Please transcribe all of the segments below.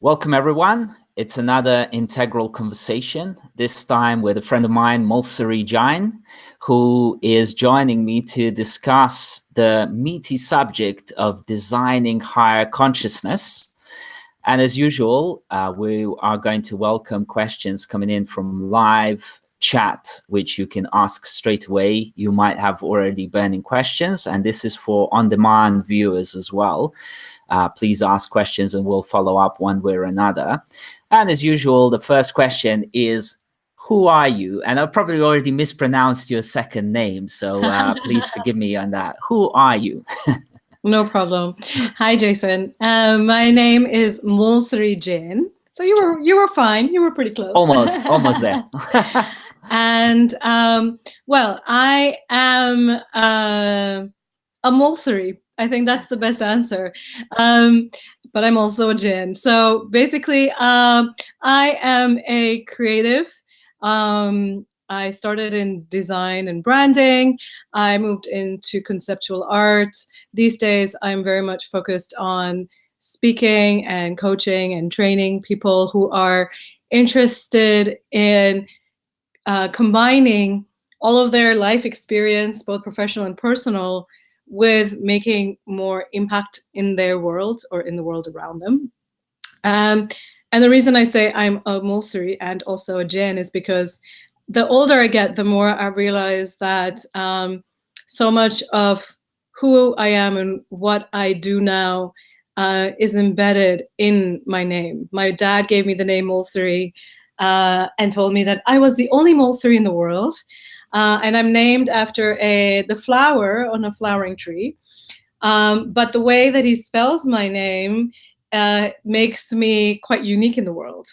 Welcome, everyone. It's another integral conversation, this time with a friend of mine, Moulsari Jain, who is joining me to discuss the meaty subject of designing higher consciousness. And as usual, we are going to welcome questions coming in from live chat, which you can ask straight away. You might have already burning questions, and this is for on-demand viewers as well. Please ask questions and we'll follow up one way or another. And as usual, the first question is, who are you? And I've probably already mispronounced your second name, so please forgive me on that. Who are you? No problem. Hi, Jason. My name is Moulsari Jain. So you were fine. You were pretty close. Almost there. And well, I am a Moulsari. I think that's the best answer. But I'm also a Jain. So basically, I am a creative. I started in design and branding. I moved into conceptual art. These days, I'm very much focused on speaking and coaching and training people who are interested in combining all of their life experience, both professional and personal, with making more impact in their world or in the world around them. And the reason I say I'm a Moulsari and also a Jain is because the older I get, the more I realize that so much of who I am and what I do now is embedded in my name. My dad gave me the name Moulsari and told me that I was the only Moulsari in the world. And I'm named after the flower on a flowering tree. But the way that he spells my name makes me quite unique in the world.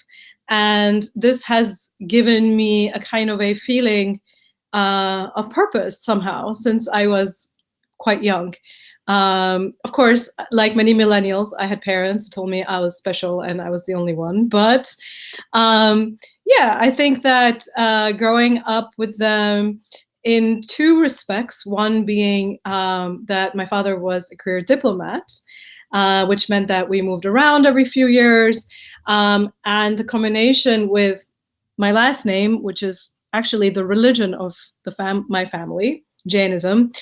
And this has given me a kind of a feeling of purpose somehow since I was quite young. Of course, like many millennials, I had parents who told me I was special and I was the only one. But yeah, I think that growing up with them in two respects, one being that my father was a career diplomat, which meant that we moved around every few years. And the combination with my last name, which is actually the religion of my family, Jainism.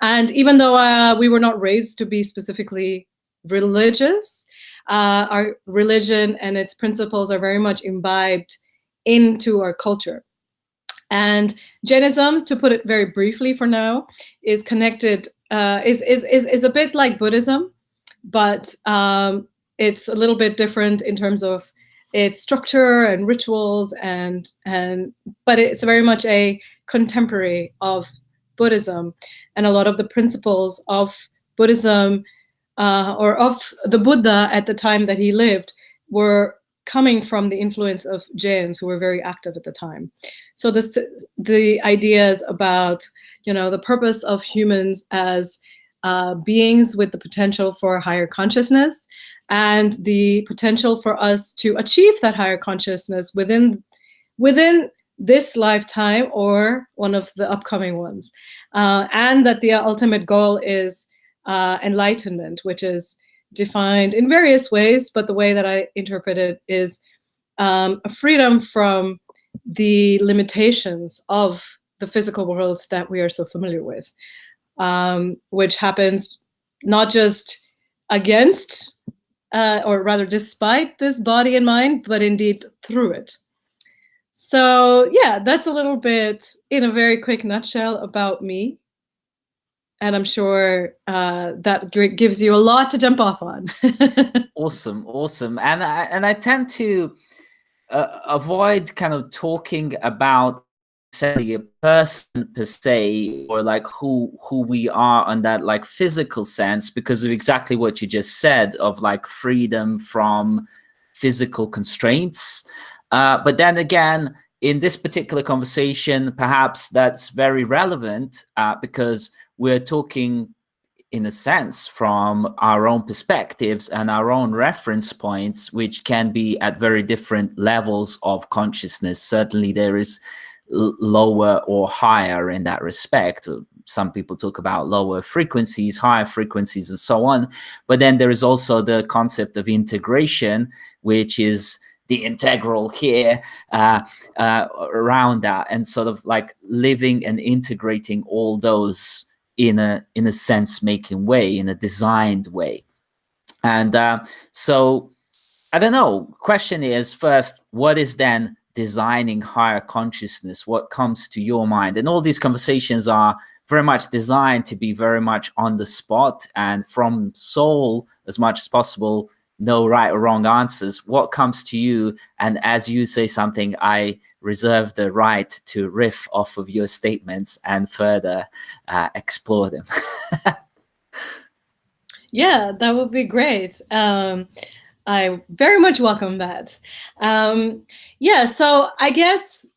And even though we were not raised to be specifically religious, our religion and its principles are very much imbibed into our culture. And Jainism, to put it very briefly for now, is connected, is a bit like Buddhism, but it's a little bit different in terms of its structure and rituals, but it's very much a contemporary of Buddhism, and a lot of the principles of Buddhism or of the Buddha at the time that he lived were coming from the influence of Jains, who were very active at the time. So the ideas about the purpose of humans as beings with the potential for higher consciousness, and the potential for us to achieve that higher consciousness within this lifetime or one of the upcoming ones. And that the ultimate goal is enlightenment, which is defined in various ways, but the way that I interpret it is a freedom from the limitations of the physical worlds that we are so familiar with, which happens not just against, or rather despite this body and mind, but indeed through it. So yeah, that's a little bit in a very quick nutshell about me. And I'm sure that gives you a lot to jump off on. Awesome. And I tend to avoid kind of talking about a person per se, or like who we are on that like physical sense, because of exactly what you just said, of like freedom from physical constraints. But then again, in this particular conversation, perhaps that's very relevant because we're talking, in a sense, from our own perspectives and our own reference points, which can be at very different levels of consciousness. Certainly there is lower or higher in that respect. some people talk about lower frequencies, higher frequencies, and so on. But then there is also the concept of integration, which is the integral here around that, and sort of like living and integrating all those in a sense making way, in a designed way. And so I don't know. Question is, first, what is then designing higher consciousness? What comes to your mind? And all these conversations are very much designed to be very much on the spot and from soul as much as possible. No right or wrong answers. What comes to you? And as you say something, I reserve the right to riff off of your statements and further explore them. Yeah, that would be great. I very much welcome that. Yeah, so I guess,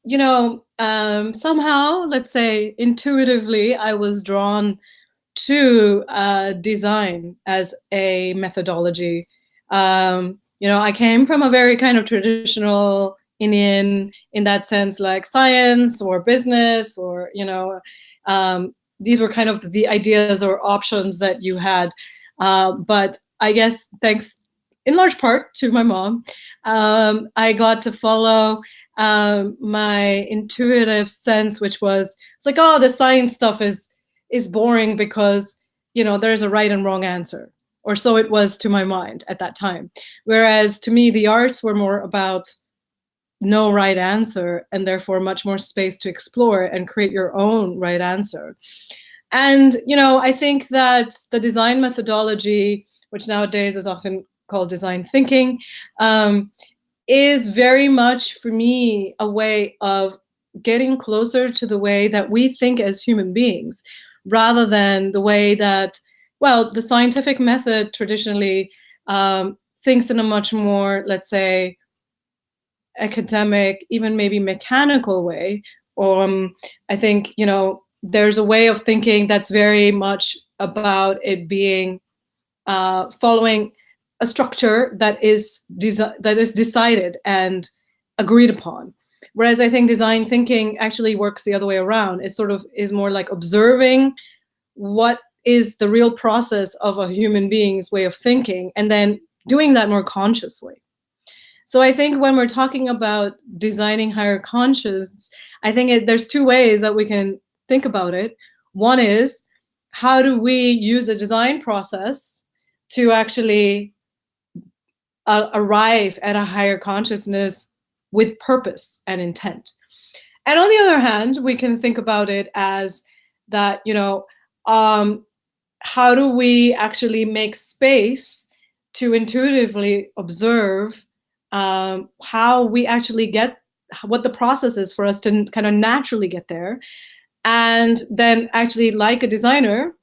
somehow, let's say intuitively, I was drawn to design as a methodology. I came from a very kind of traditional Indian, in that sense, like science or business, or, these were kind of the ideas or options that you had. But I guess thanks in large part to my mom, I got to follow my intuitive sense, which was, it's like, oh, the science stuff is boring because, there's a right and wrong answer, or so it was to my mind at that time. Whereas to me, the arts were more about no right answer, and therefore much more space to explore and create your own right answer. And, I think that the design methodology, which nowadays is often called design thinking, is very much, for me, a way of getting closer to the way that we think as human beings, rather than the way that, well, the scientific method traditionally thinks in a much more, let's say, academic, even maybe mechanical way. I think, there's a way of thinking that's very much about it being following a structure that is decided and agreed upon. Whereas I think design thinking actually works the other way around. It sort of is more like observing what is the real process of a human being's way of thinking, and then doing that more consciously. So I think when we're talking about designing higher conscious, I think there's two ways that we can think about it. One is, how do we use a design process to actually arrive at a higher consciousness with purpose and intent? And on the other hand, we can think about it as that, how do we actually make space to intuitively observe how we actually get, what the process is for us to kind of naturally get there. And then actually, like a designer,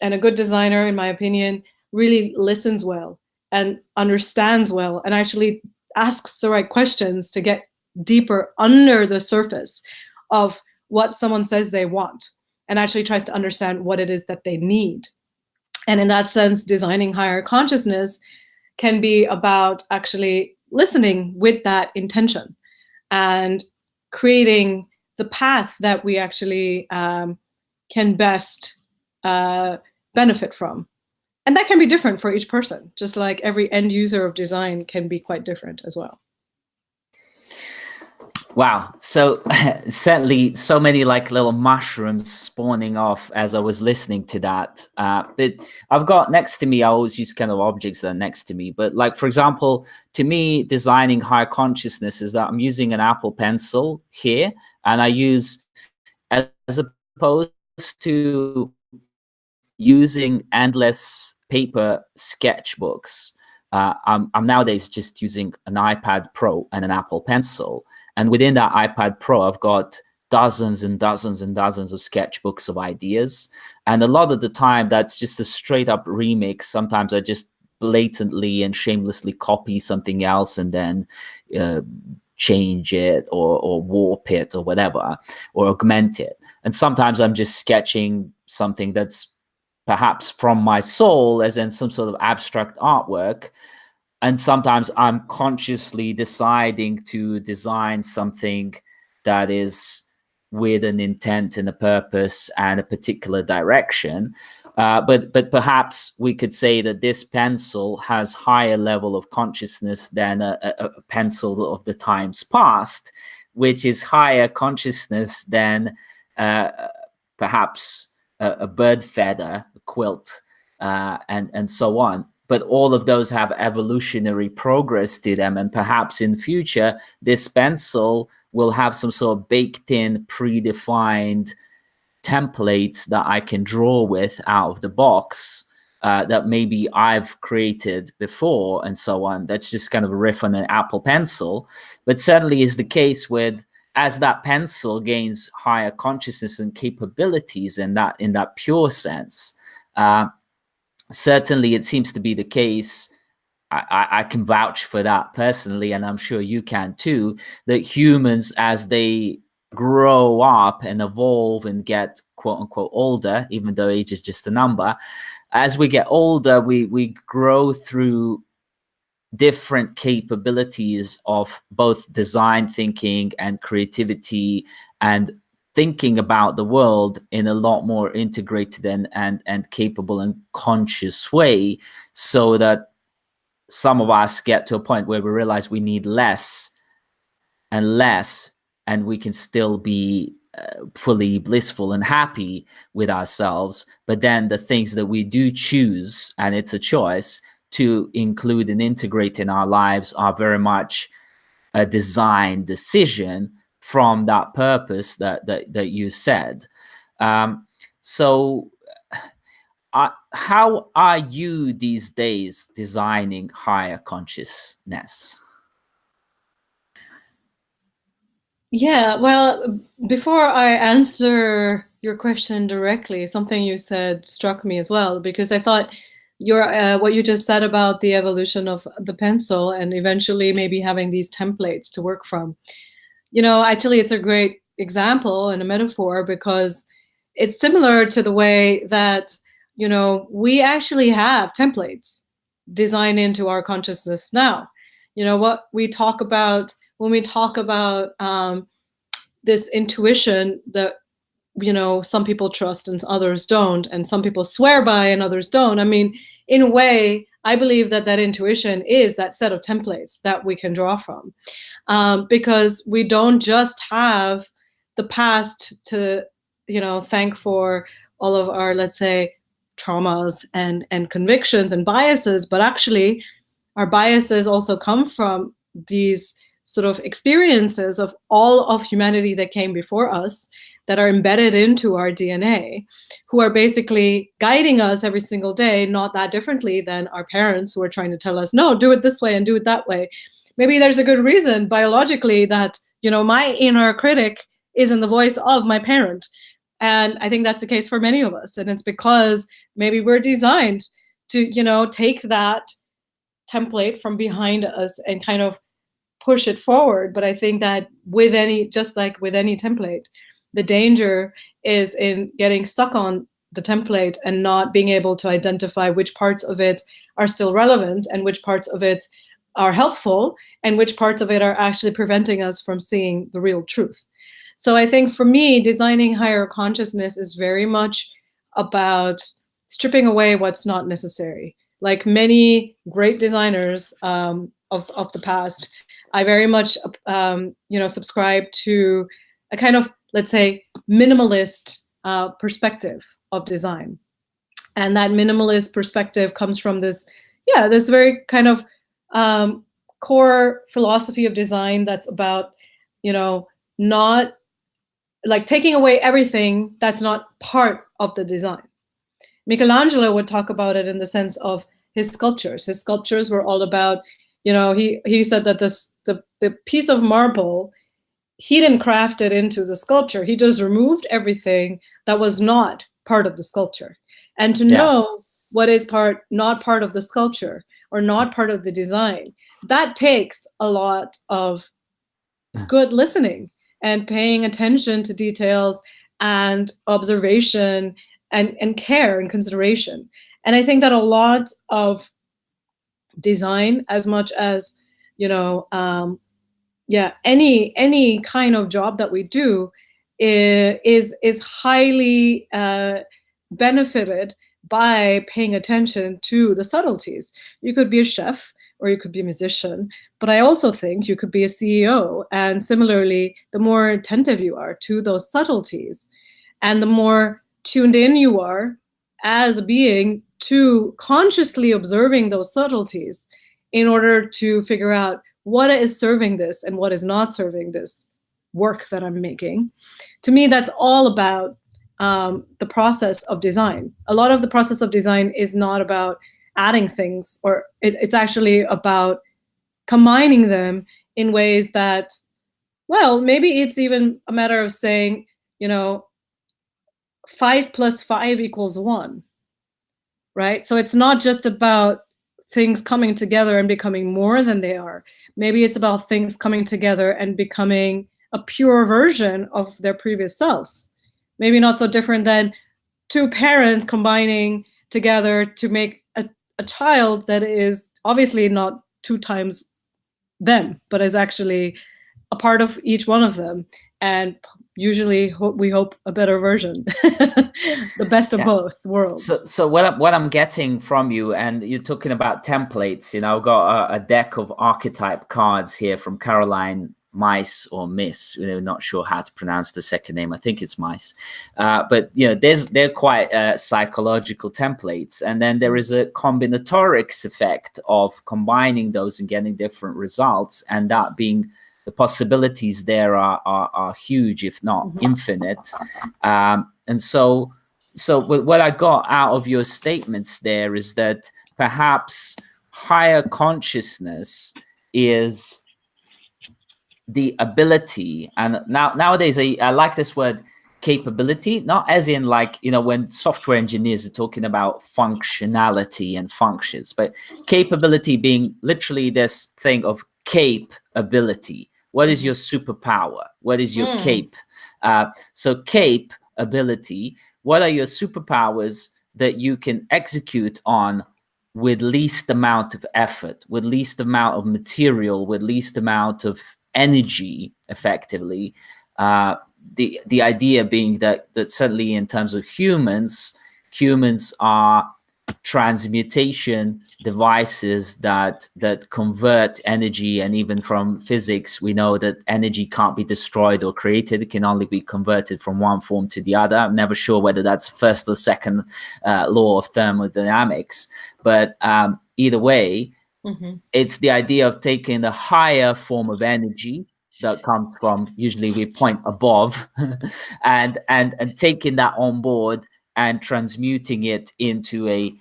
and a good designer, in my opinion, really listens well and understands well and actually asks the right questions to get deeper under the surface of what someone says they want, and actually tries to understand what it is that they need. And in that sense, designing higher consciousness can be about actually listening with that intention and creating the path that we actually can best benefit from. And that can be different for each person, just like every end user of design can be quite different as well. Wow. So certainly so many like little mushrooms spawning off as I was listening to that. But I've got next to me, I always use kind of objects that are next to me. But like, for example, to me, designing higher consciousness is that I'm using an Apple Pencil here, and I use, as opposed to using endless paper sketchbooks, I'm nowadays just using an iPad Pro and an Apple Pencil. And within that iPad Pro, I've got dozens and dozens and dozens of sketchbooks of ideas. And a lot of the time, that's just a straight up remix. Sometimes I just blatantly and shamelessly copy something else and then change it or warp it or whatever, or augment it. And sometimes I'm just sketching something that's perhaps from my soul, as in some sort of abstract artwork. And sometimes I'm consciously deciding to design something that is with an intent and a purpose and a particular direction. But perhaps we could say that this pencil has higher level of consciousness than a pencil of the times past, which is higher consciousness than perhaps a bird feather, a quilt, and so on. But all of those have evolutionary progress to them, and perhaps in future this pencil will have some sort of baked in, predefined templates that I can draw with out of the box, that maybe I've created before, and so on. That's just kind of a riff on an Apple Pencil. But certainly is the case with, as that pencil gains higher consciousness and capabilities in that pure sense, certainly it seems to be the case. I can vouch for that personally, and I'm sure you can too, that humans, as they grow up and evolve and get quote unquote older, even though age is just a number, as we get older, we grow through different capabilities of both design thinking and creativity, and thinking about the world in a lot more integrated and capable and conscious way, so that some of us get to a point where we realize we need less and less, and we can still be fully blissful and happy with ourselves. But then the things that we do choose, and it's a choice, to include and integrate in our lives are very much a design decision from that purpose that you said. So how are you these days designing higher consciousness? Yeah, well, before I answer your question directly, something you said struck me as well, because I thought what you just said about the evolution of the pencil and eventually maybe having these templates to work from. Actually, it's a great example and a metaphor, because it's similar to the way that, we actually have templates designed into our consciousness now. What we talk about when we talk about this intuition that, some people trust and others don't, and some people swear by and others don't. I mean, in a way, I believe that intuition is that set of templates that we can draw from, because we don't just have the past to, thank for all of our, let's say, traumas and convictions and biases, but actually our biases also come from these sort of experiences of all of humanity that came before us, that are embedded into our DNA, who are basically guiding us every single day, not that differently than our parents, who are trying to tell us, no, do it this way and do it that way. Maybe there's a good reason biologically that, my inner critic is in the voice of my parent. And I think that's the case for many of us. And it's because maybe we're designed to, take that template from behind us and kind of push it forward. But I think that just like with any template, the danger is in getting stuck on the template and not being able to identify which parts of it are still relevant and which parts of it are helpful and which parts of it are actually preventing us from seeing the real truth. So I think for me, designing higher consciousness is very much about stripping away what's not necessary. Like many great designers of the past, I very much subscribe to a kind of, let's say, minimalist perspective of design. And that minimalist perspective comes from this very kind of core philosophy of design that's about, not like taking away everything that's not part of the design. Michelangelo would talk about it in the sense of his sculptures. His sculptures were all about, he said that the piece of marble, he didn't craft it into the sculpture. He just removed everything that was not part of the sculpture. And to know what is not part of the sculpture or not part of the design, that takes a lot of good listening and paying attention to details and observation and care and consideration. And I think that a lot of design, as much as, any kind of job that we do, is highly benefited by paying attention to the subtleties. You could be a chef or you could be a musician, but I also think you could be a CEO. And similarly, the more attentive you are to those subtleties and the more tuned in you are as a being to consciously observing those subtleties in order to figure out what is serving this and what is not serving this work that I'm making. To me, that's all about the process of design. A lot of the process of design is not about adding things, or it's actually about combining them in ways that, well, maybe it's even a matter of saying, 5 plus 5 equals 1, right? So it's not just about things coming together and becoming more than they are. Maybe it's about things coming together and becoming a pure version of their previous selves. Maybe not so different than two parents combining together to make a child that is obviously not 2 times them, but is actually a part of each one of them. And usually we hope a better version, the best of both worlds. So what I'm getting from you, and you're talking about templates, I've got a deck of archetype cards here from Caroline Mice or Miss, not sure how to pronounce the second name. I think it's Mice, but they're quite psychological templates, and then there is a combinatorics effect of combining those and getting different results, and that being the possibilities there are huge, if not infinite. And so what I got out of your statements there is that perhaps higher consciousness is the ability, and nowadays I like this word capability, not as in like, when software engineers are talking about functionality and functions, but capability being literally this thing of capability. What is your superpower? What is your cape? So cape ability, what are your superpowers that you can execute on with least amount of effort, with least amount of material, with least amount of energy, effectively? The idea being that certainly in terms of humans are transmutation devices that convert energy, and even from physics we know that energy can't be destroyed or created, it can only be converted from one form to the other. I'm never sure whether that's first or second law of thermodynamics, but either way, it's the idea of taking the higher form of energy that comes from, usually we point above, and taking that on board and transmuting it into a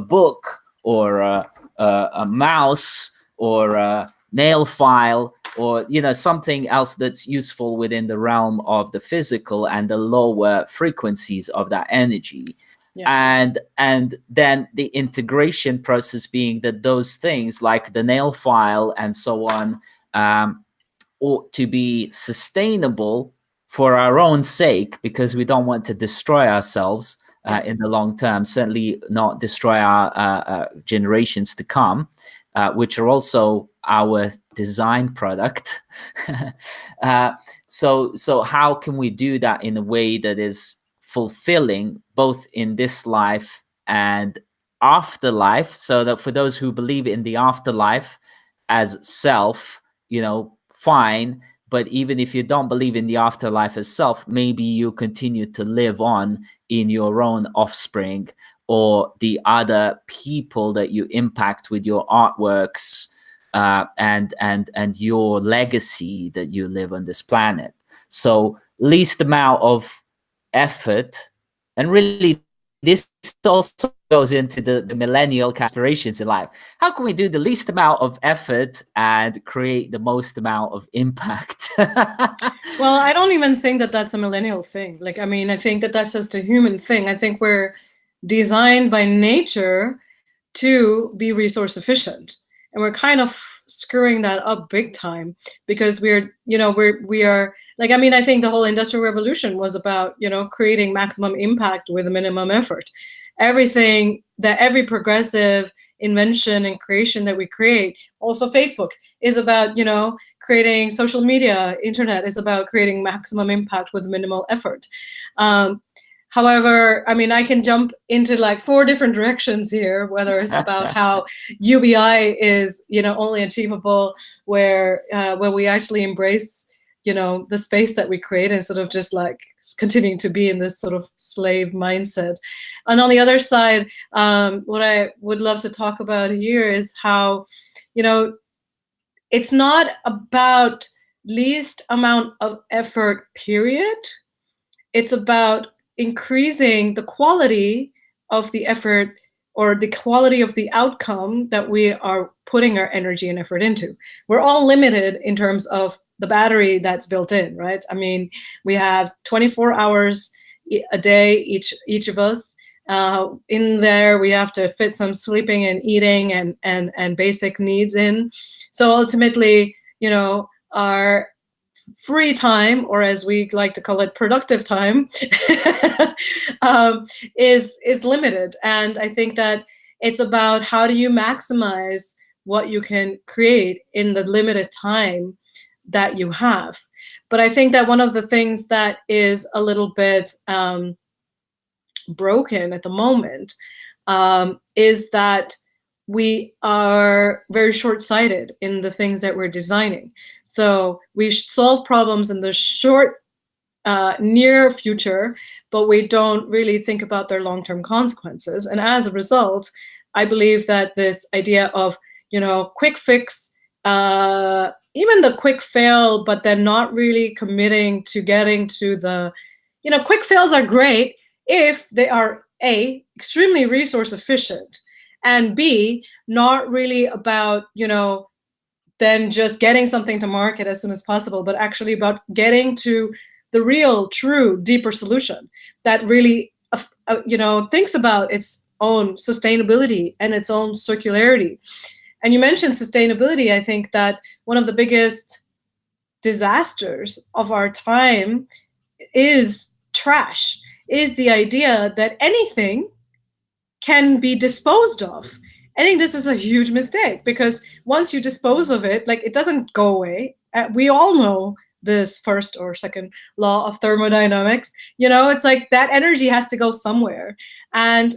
book or a mouse or a nail file, or something else that's useful within the realm of the physical and the lower frequencies of that energy. And then the integration process being that those things like the nail file and so on ought to be sustainable for our own sake, because we don't want to destroy ourselves in the long term, certainly not destroy our generations to come, which are also our design product. So how can we do that in a way that is fulfilling both in this life and afterlife, so that for those who believe in the afterlife as self, fine, but even if you don't believe in the afterlife as self, maybe you continue to live on in your own offspring or the other people that you impact with your artworks, and your legacy that you live on this planet. So least amount of effort, and really this also goes into the millennial aspirations in life. How can we do the least amount of effort and create the most amount of impact? Well, I don't even think that that's a millennial thing. I think that that's just a human thing. I think we're designed by nature to be resource efficient, and we're kind of screwing that up big time, because we are I think the whole industrial revolution was about creating maximum impact with a minimum effort. Every progressive invention and creation that we create, also Facebook, is about creating social media, internet is about creating maximum impact with minimal effort. However, I mean, I can jump into like 4 different directions here, whether it's about how UBI is, only achievable where when we actually embrace, the space that we create instead of just like continuing to be in this sort of slave mindset. And on the other side, what I would love to talk about here is how, it's not about least amount of effort, period. It's about increasing the quality of the effort or the quality of the outcome that we are putting our energy and effort into. We're all limited in terms of the battery that's built in, right? I mean, we have 24 hours a day, each of us. In there, we have to fit some sleeping and eating and basic needs in. So ultimately, our free time, or as we like to call it, productive time, is limited. And I think that it's about how do you maximize what you can create in the limited time that you have. But I think that one of the things that is a little bit broken at the moment is that we are very short-sighted in the things that we're designing. So we solve problems in the short, near future, but we don't really think about their long-term consequences. And as a result, I believe that this idea of, quick fix, even the quick fail, but then not really committing to getting to the, quick fails are great if they are A, extremely resource efficient, and B, not really about, then just getting something to market as soon as possible, but actually about getting to the real, true, deeper solution that really, thinks about its own sustainability and its own circularity. And you mentioned sustainability. I think that one of the biggest disasters of our time is trash, is the idea that anything can be disposed of. I think this is a huge mistake because once you dispose of it, like it doesn't go away. We all know this first or second law of thermodynamics. It's like that energy has to go somewhere. And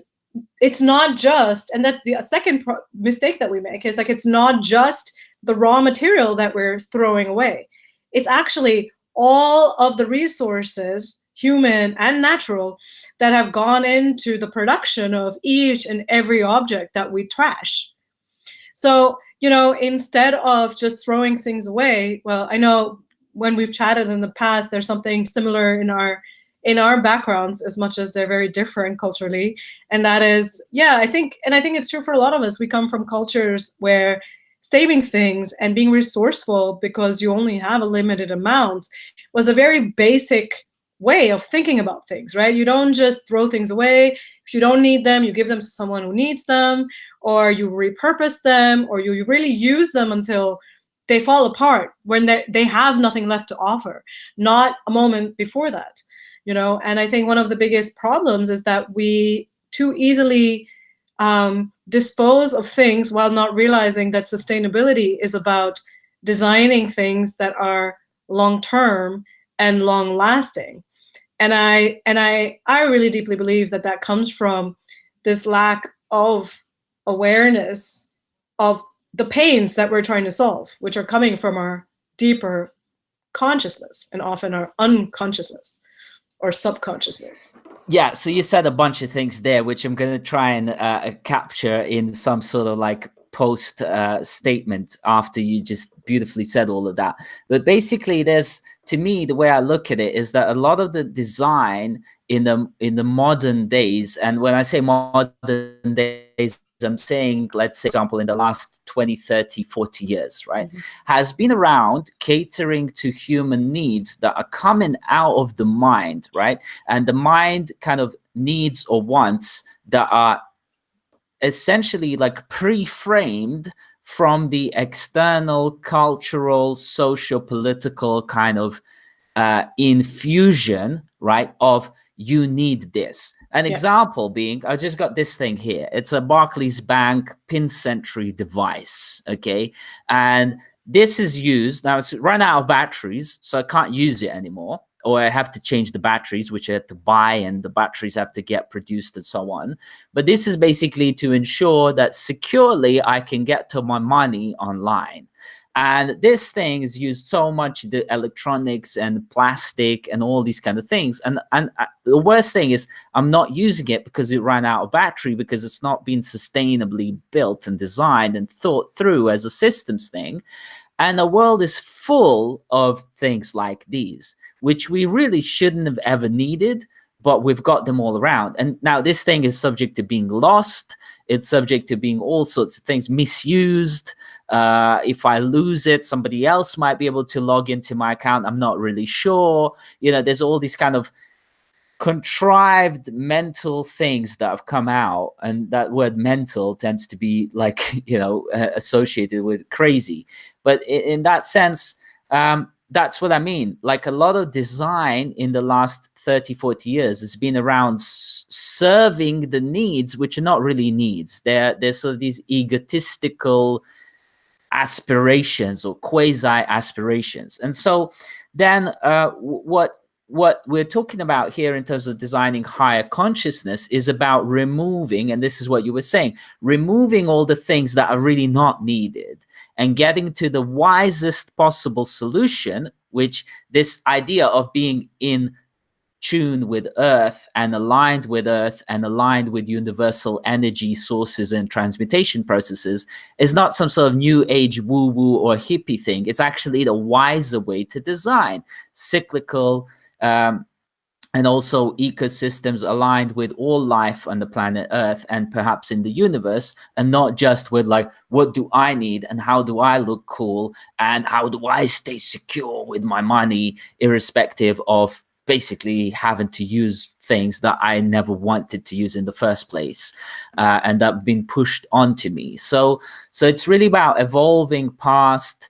it's not just, and that the second mistake that we make is like, it's not just the raw material that we're throwing away. It's actually all of the resources, human and natural, that have gone into the production of each and every object that we trash. So, instead of just throwing things away, well, I know when we've chatted in the past, there's something similar in our backgrounds, as much as they're very different culturally. And that is, I think it's true for a lot of us. We come from cultures where saving things and being resourceful because you only have a limited amount was a very basic way of thinking about things, right? You don't just throw things away. If you don't need them, you give them to someone who needs them, or you repurpose them, or you really use them until they fall apart when they have nothing left to offer, not a moment before that. And I think one of the biggest problems is that we too easily dispose of things while not realizing that sustainability is about designing things that are long-term and long-lasting. And I really deeply believe that that comes from this lack of awareness of the pains that we're trying to solve, which are coming from our deeper consciousness and often our unconsciousness or subconsciousness. Yeah, so you said a bunch of things there, which I'm going to try and capture in some sort of like post statement after you just beautifully said all of that. But basically, to me, the way I look at it is that a lot of the design in the modern days, and when I say modern days, I'm saying, let's say, for example, in the last 20, 30, 40 years, right, has been around catering to human needs that are coming out of the mind, right? And the mind kind of needs or wants that are essentially like pre-framed from the external cultural, social, political kind of infusion, right, of you need this. An example being, I just got this thing here. It's a Barclays Bank pin century device, okay? And This is used now. It's run out of batteries, so I can't use it anymore, or I have to change the batteries, which I have to buy, and the batteries have to get produced and so on. But this is basically to ensure that securely I can get to my money online. And this thing is used so much, the electronics and plastic and all these kind of things. And the worst thing is I'm not using it because it ran out of battery, because it's not been sustainably built and designed and thought through as a systems thing. And the world is full of things like these, which we really shouldn't have ever needed, but we've got them all around. And now this thing is subject to being lost. It's subject to being all sorts of things misused. If I lose it, somebody else might be able to log into my account. I'm not really sure. There's all these kind of contrived mental things that have come out, and that word mental tends to be like associated with crazy, but in that sense, that's what I mean. Like, a lot of design in the last 30-40 years has been around serving the needs, which are not really needs. They're sort of these egotistical aspirations or quasi aspirations. And so then what we're talking about here in terms of designing higher consciousness is about removing, and this is what you were saying, removing all the things that are really not needed and getting to the wisest possible solution, which this idea of being in tune with Earth and aligned with Earth and aligned with universal energy sources and transmutation processes is not some sort of new age woo woo or hippie thing. It's actually the wiser way to design cyclical, and also ecosystems aligned with all life on the planet Earth and perhaps in the universe, and not just with like, what do I need and how do I look cool and how do I stay secure with my money, irrespective of basically having to use things that I never wanted to use in the first place, and that have been pushed onto me. So it's really about evolving past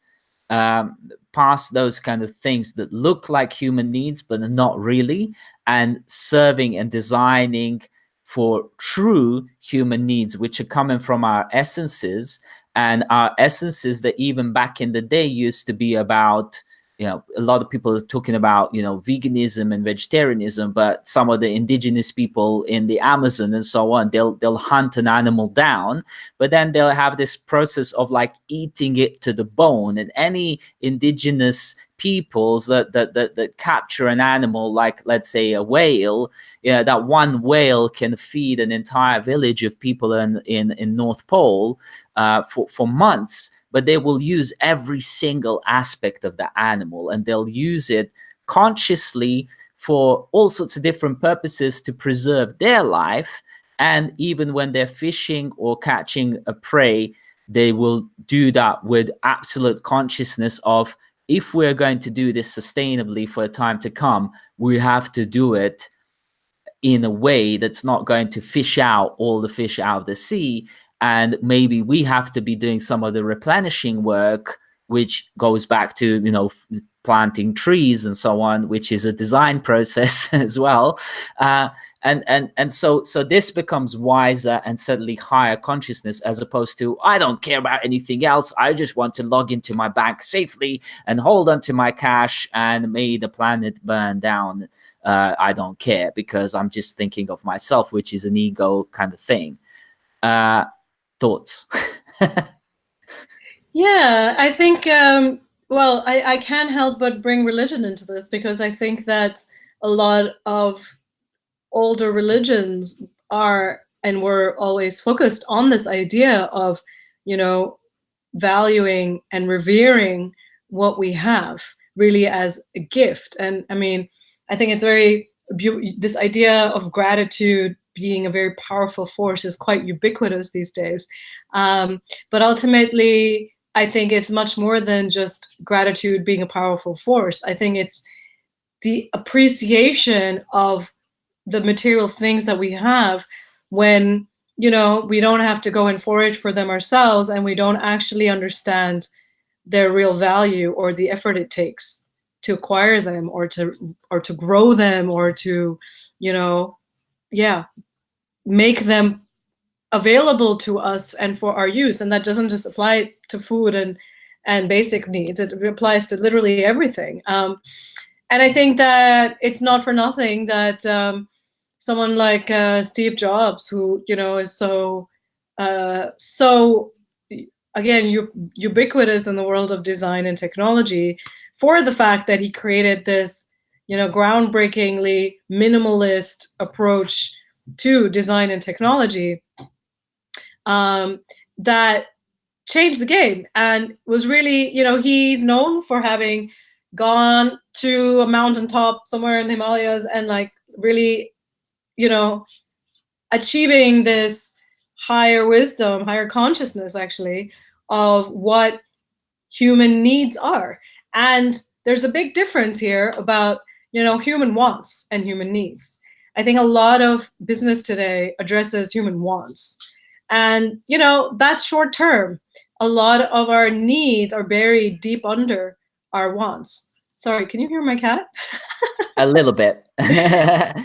those kind of things that look like human needs but are not really, and serving and designing for true human needs, which are coming from our essences, and our essences that even back in the day used to be about, a lot of people are talking about, veganism and vegetarianism, but some of the indigenous people in the Amazon and so on, they'll hunt an animal down, but then they'll have this process of like eating it to the bone. And any indigenous peoples that capture an animal, like let's say a whale, that one whale can feed an entire village of people in North Pole for months. But they will use every single aspect of the animal, and they'll use it consciously for all sorts of different purposes to preserve their life. And even when they're fishing or catching a prey, they will do that with absolute consciousness of, if we're going to do this sustainably for a time to come, we have to do it in a way that's not going to fish out all the fish out of the sea. And maybe we have to be doing some of the replenishing work, which goes back to, planting trees and so on, which is a design process as well. And so this becomes wiser and suddenly higher consciousness, as opposed to, I don't care about anything else. I just want to log into my bank safely and hold on to my cash, and may the planet burn down. I don't care, because I'm just thinking of myself, which is an ego kind of thing. Thoughts? Yeah, I think, well, I can't help but bring religion into this, because I think that a lot of older religions are and were always focused on this idea of, valuing and revering what we have really as a gift. And I mean, I think it's very, this idea of gratitude being a very powerful force is quite ubiquitous these days. But ultimately, I think it's much more than just gratitude being a powerful force. I think it's the appreciation of the material things that we have, when, we don't have to go and forage for them ourselves, and we don't actually understand their real value or the effort it takes to acquire them, or to grow them, or to, make them available to us and for our use. And that doesn't just apply to food and basic needs. It applies to literally everything. And I think that it's not for nothing that someone like Steve Jobs, who is so again ubiquitous in the world of design and technology, for the fact that he created this groundbreakingly minimalist approach to design and technology, that changed the game and was really, he's known for having gone to a mountaintop somewhere in the Himalayas and like really, achieving this higher wisdom, higher consciousness actually of what human needs are. And there's a big difference here about, human wants and human needs. I think a lot of business today addresses human wants. And, that's short term. A lot of our needs are buried deep under our wants. Sorry, can you hear my cat? A little bit. Yeah,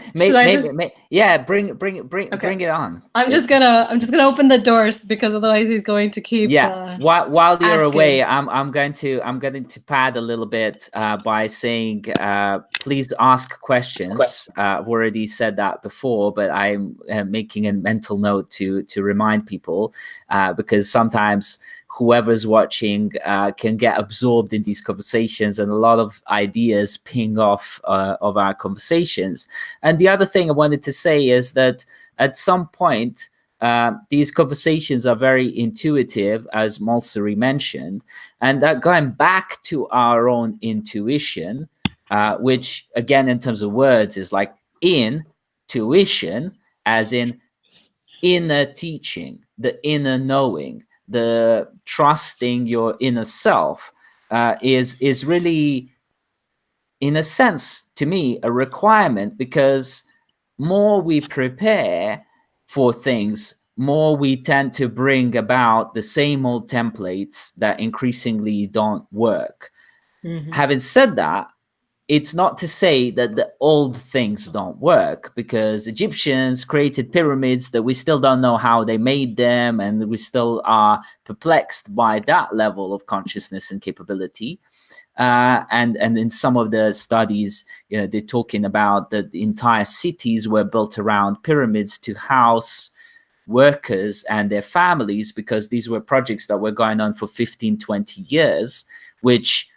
bring it on. I'm just gonna open the doors because otherwise he's going to keep. Yeah. While you're asking. away, I'm going to pad a little bit by saying please ask questions. I've already said that before, but I'm making a mental note to remind people because sometimes whoever's watching can get absorbed in these conversations, and a lot of ideas ping off of our conversations. And the other thing I wanted to say is that at some point, these conversations are very intuitive, as Moulsari mentioned, and that going back to our own intuition, which again, in terms of words, is like intuition, as in inner teaching, the inner knowing, the trusting your inner self, is really, in a sense, to me, a requirement, because more we prepare for things, more we tend to bring about the same old templates that increasingly don't work. Mm-hmm. Having said that, it's not to say that the old things don't work, because Egyptians created pyramids that we still don't know how they made them, and we still are perplexed by that level of consciousness and capability. And in some of the studies, they're talking about that the entire cities were built around pyramids to house workers and their families, because these were projects that were going on for 15, 20 years, which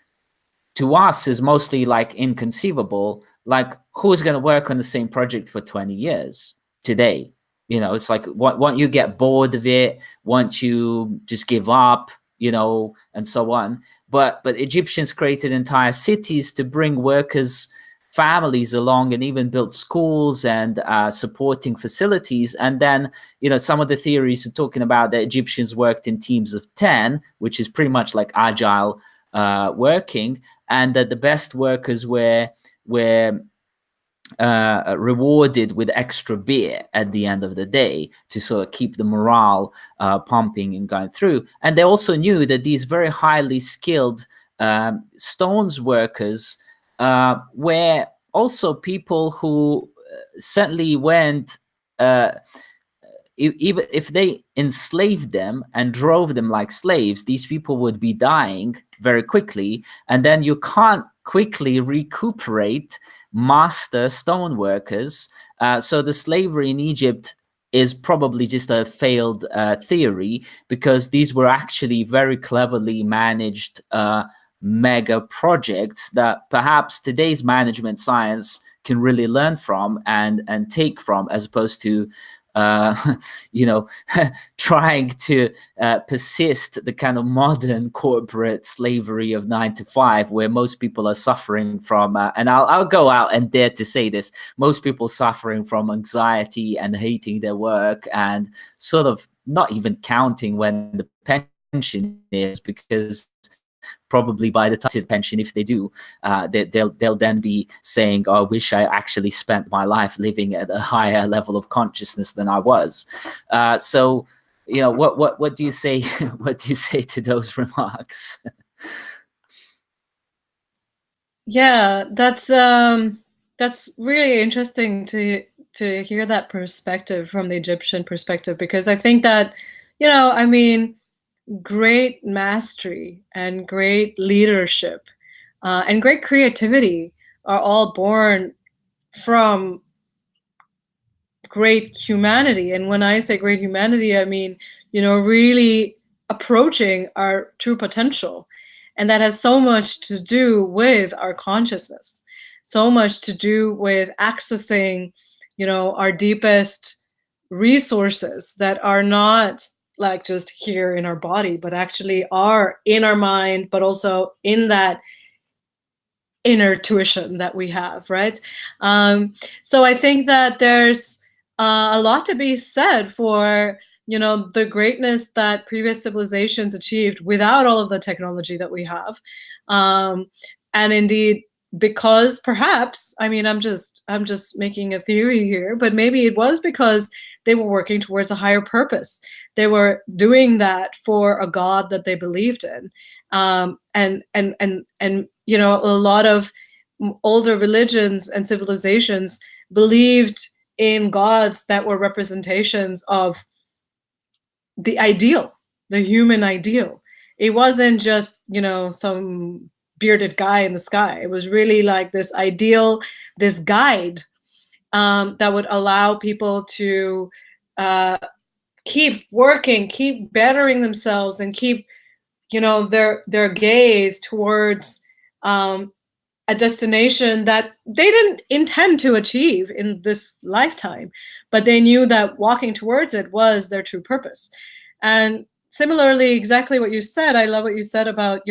to us is mostly like inconceivable. Like, who's going to work on the same project for 20 years today? It's like, won't you get bored of it? Won't you just give up, and so on? But Egyptians created entire cities to bring workers' families along, and even built schools and supporting facilities. And then, some of the theories are talking about that Egyptians worked in teams of 10, which is pretty much like agile working, and that the best workers were rewarded with extra beer at the end of the day to sort of keep the morale pumping and going through. And they also knew that these very highly skilled stones workers were also people who certainly went even if they enslaved them and drove them like slaves, these people would be dying very quickly. And then you can't quickly recuperate master stone workers. So the slavery in Egypt is probably just a failed theory, because these were actually very cleverly managed mega projects that perhaps today's management science can really learn from and take from, as opposed to trying to persist the kind of modern corporate slavery of 9 to 5, where most people are suffering from, and I'll go out and dare to say this, most people suffering from anxiety and hating their work, and sort of not even counting when the pension is, because probably by the time of pension, if they do, they'll then be saying, "Oh, I wish I actually spent my life living at a higher level of consciousness than I was." So, what do you say? What do you say to those remarks? Yeah, that's really interesting to hear that perspective from the Egyptian perspective, because I think that, great mastery and great leadership and great creativity are all born from great humanity. And when I say great humanity, I mean, really approaching our true potential. And that has so much to do with our consciousness, so much to do with accessing, our deepest resources that are not like just here in our body, but actually are in our mind, but also in that inner tuition that we have, right? So I think that there's a lot to be said for the greatness that previous civilizations achieved without all of the technology that we have, and indeed because perhaps, I mean, I'm just making a theory here, but maybe it was because they were working towards a higher purpose. They were doing that for a god that they believed in, and a lot of older religions and civilizations believed in gods that were representations of the ideal, the human ideal. It wasn't just, some bearded guy in the sky. It was really like this ideal, this guide that would allow people to keep working, keep bettering themselves, and keep, their gaze towards a destination that they didn't intend to achieve in this lifetime, but they knew that walking towards it was their true purpose. And similarly, exactly what you said, I love what you said about,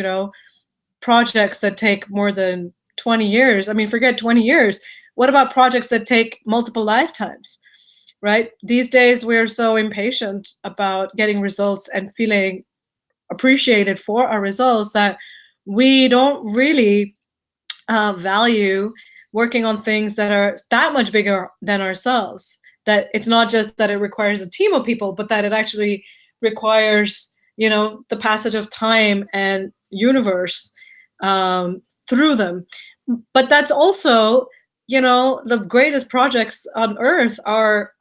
projects that take more than 20 years. I mean, forget 20 years. What about projects that take multiple lifetimes, right? These days, we're so impatient about getting results and feeling appreciated for our results that we don't really value working on things that are that much bigger than ourselves. That it's not just that it requires a team of people, but that it actually requires, the passage of time and universe through them. But that's also, the greatest projects on Earth are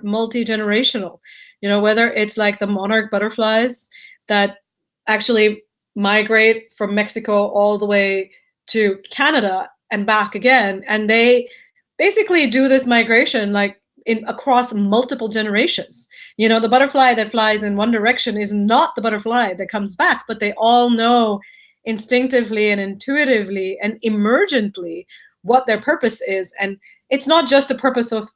multi-generational. Whether it's like the monarch butterflies that actually migrate from Mexico all the way to Canada and back again, and they basically do this migration like in across multiple generations. The butterfly that flies in one direction is not the butterfly that comes back, but they all know instinctively and intuitively and emergently what their purpose is. And it's not just a purpose of,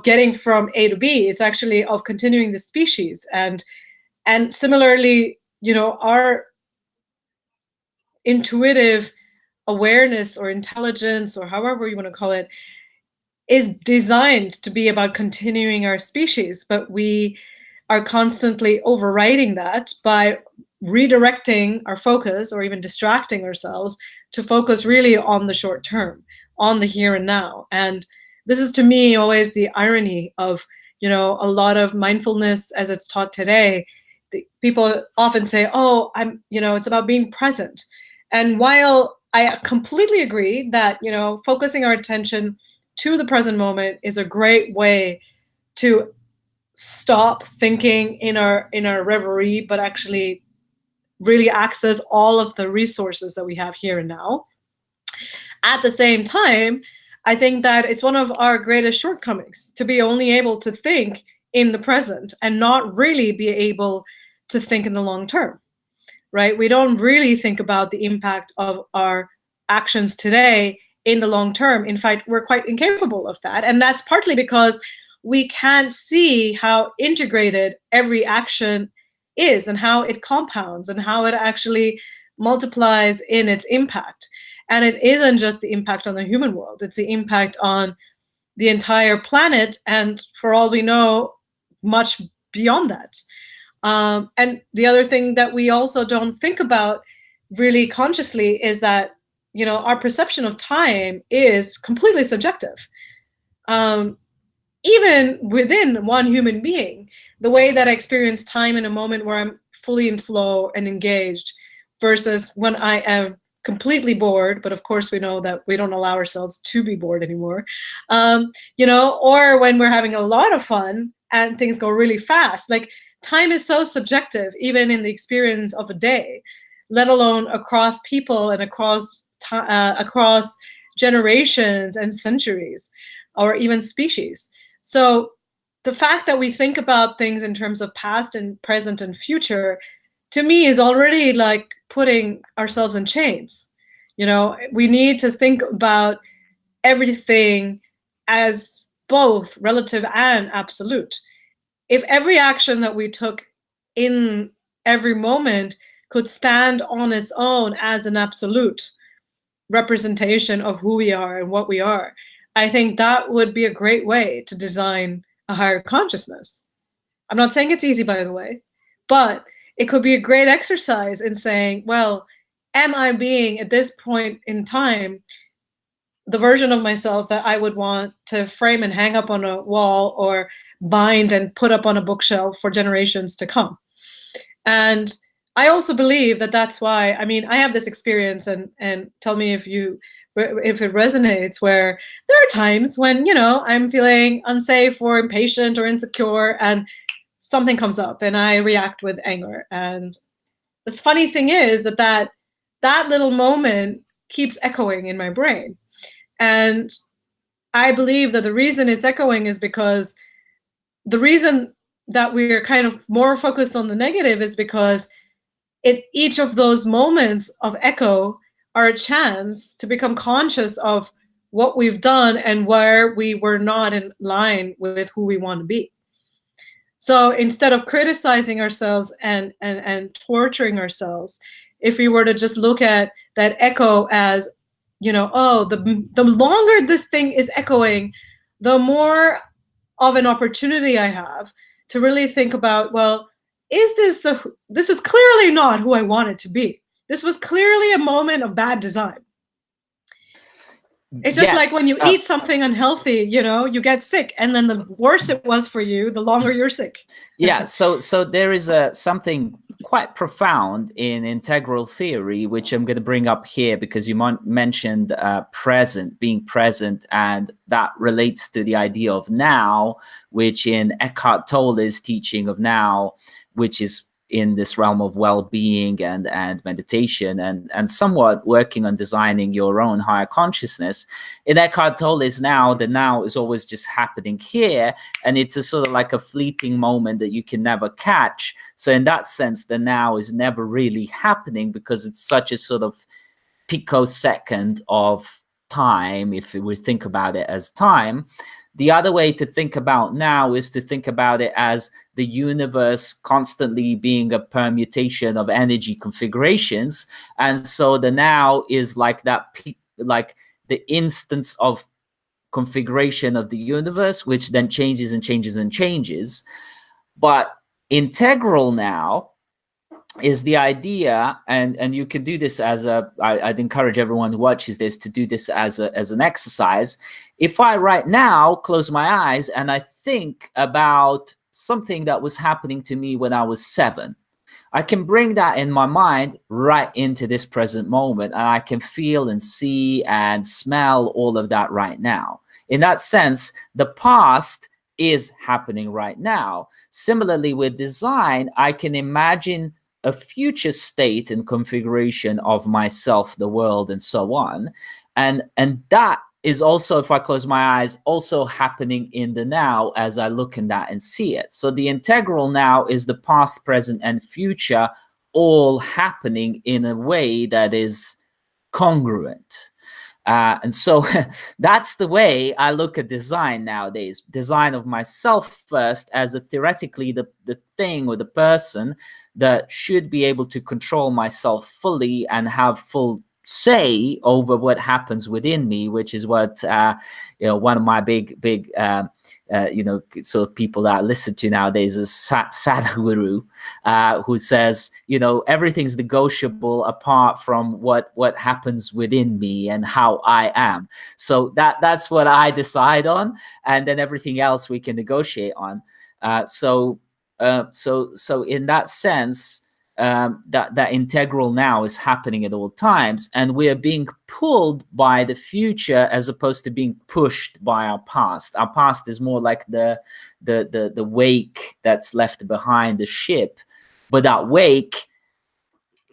getting from A to B, it's actually of continuing the species. And similarly, our intuitive awareness or intelligence, or however you want to call it, is designed to be about continuing our species, but we are constantly overriding that by redirecting our focus or even distracting ourselves to focus really on the short term, on the here and now. And this is to me always the irony of, a lot of mindfulness as it's taught today. People often say, oh, it's about being present. And while I completely agree that, focusing our attention to the present moment is a great way to stop thinking in our reverie, but actually really access all of the resources that we have here and now. At the same time, I think that it's one of our greatest shortcomings to be only able to think in the present and not really be able to think in the long term, right? We don't really think about the impact of our actions today in the long term. In fact, we're quite incapable of that. And that's partly because we can't see how integrated every action is and how it compounds and how it actually multiplies in its impact. And it isn't just the impact on the human world, it's the impact on the entire planet, and for all we know, much beyond that. And the other thing that we also don't think about really consciously is that, our perception of time is completely subjective. Even within one human being, the way that I experience time in a moment where I'm fully in flow and engaged versus when I am completely bored, but of course we know that we don't allow ourselves to be bored anymore, or when we're having a lot of fun and things go really fast. Like time is so subjective, even in the experience of a day, let alone across people and across generations and centuries, or even species. So the fact that we think about things in terms of past and present and future, to me, is already like putting ourselves in chains. You know, we need to think about everything as both relative and absolute. If every action that we took in every moment could stand on its own as an absolute representation of who we are and what we are, I think that would be a great way to design a higher consciousness. I'm not saying it's easy, by the way, but it could be a great exercise in saying, well, am I being at this point in time the version of myself that I would want to frame and hang up on a wall or bind and put up on a bookshelf for generations to come? And I also believe that that's why, I mean, I have this experience, and tell me if it resonates, where there are times when, you know, I'm feeling unsafe or impatient or insecure, and something comes up and I react with anger. And the funny thing is that little moment keeps echoing in my brain. And I believe that the reason it's echoing is because the reason that we're kind of more focused on the negative is because each of those moments of echo are a chance to become conscious of what we've done and where we were not in line with who we want to be. So instead of criticizing ourselves and torturing ourselves, if we were to just look at that echo as, you know, oh, the longer this thing is echoing, the more of an opportunity I have to really think about, well, this is clearly not who I want it to be. This was clearly a moment of bad design. It's just like when you eat something unhealthy, you know, you get sick, and then the worse it was for you, the longer you're sick. Yeah, so there is something quite profound in integral theory, which I'm going to bring up here because you mentioned being present, and that relates to the idea of now, which in Eckhart Tolle's teaching of now, which is in this realm of well-being and meditation and somewhat working on designing your own higher consciousness. In Eckhart Tolle's now, the now is always just happening here, and it's a sort of like a fleeting moment that you can never catch. So in that sense, the now is never really happening because it's such a sort of picosecond of time, if we think about it as time. The other way to think about now is to think about it as the universe constantly being a permutation of energy configurations. And so the now is like that, like the instance of configuration of the universe, which then changes and changes and changes. But integral now is the idea, and you can do this as I'd encourage everyone who watches this to do this as an exercise. If I right now close my eyes and I think about something that was happening to me when I was 7, I can bring that in my mind right into this present moment, and I can feel and see and smell all of that right now. In that sense, the past is happening right now. Similarly, with design, I can imagine a future state and configuration of myself, the world, and so on. And that is also, if I close my eyes, also happening in the now as I look in that and see it. So the integral now is the past, present, and future all happening in a way that is congruent. And so that's the way I look at design nowadays. Design of myself first as a theoretically the thing or the person that should be able to control myself fully and have full say over what happens within me, which is what one of my big sort of people that I listen to nowadays is Sadhguru, who says, everything's negotiable apart from what happens within me and how I am. So that's what I decide on, and then everything else we can negotiate on. So in that sense, that integral now is happening at all times, and we are being pulled by the future as opposed to being pushed by our past. Our past is more like the wake that's left behind the ship, but that wake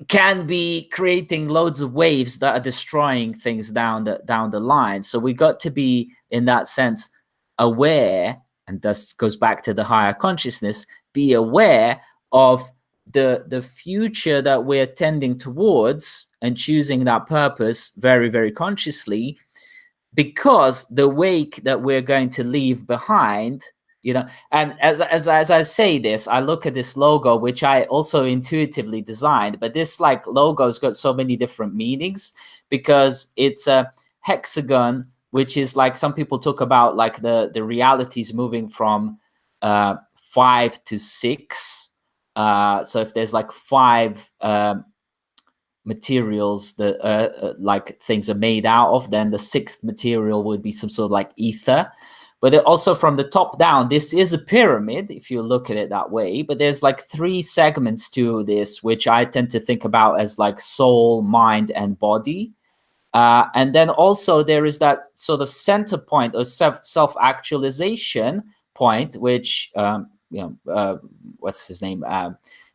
can be creating loads of waves that are destroying things down the line. So we got to be, in that sense, aware, and this goes back to the higher consciousness, be aware of the future that we're tending towards and choosing that purpose very, very consciously, because the wake that we're going to leave behind, and as I say this, I look at this logo, which I also intuitively designed, but this like logo's got so many different meanings, because it's a hexagon, which is like, some people talk about like the realities moving from 5 to 6. So if there's like 5 materials that like things are made out of, then the 6th material would be some sort of like ether. But also from the top down, this is a pyramid if you look at it that way, but there's like 3 segments to this, which I tend to think about as like soul, mind, and body. And then also there is that sort of center point or self-actualization point, which what's his name,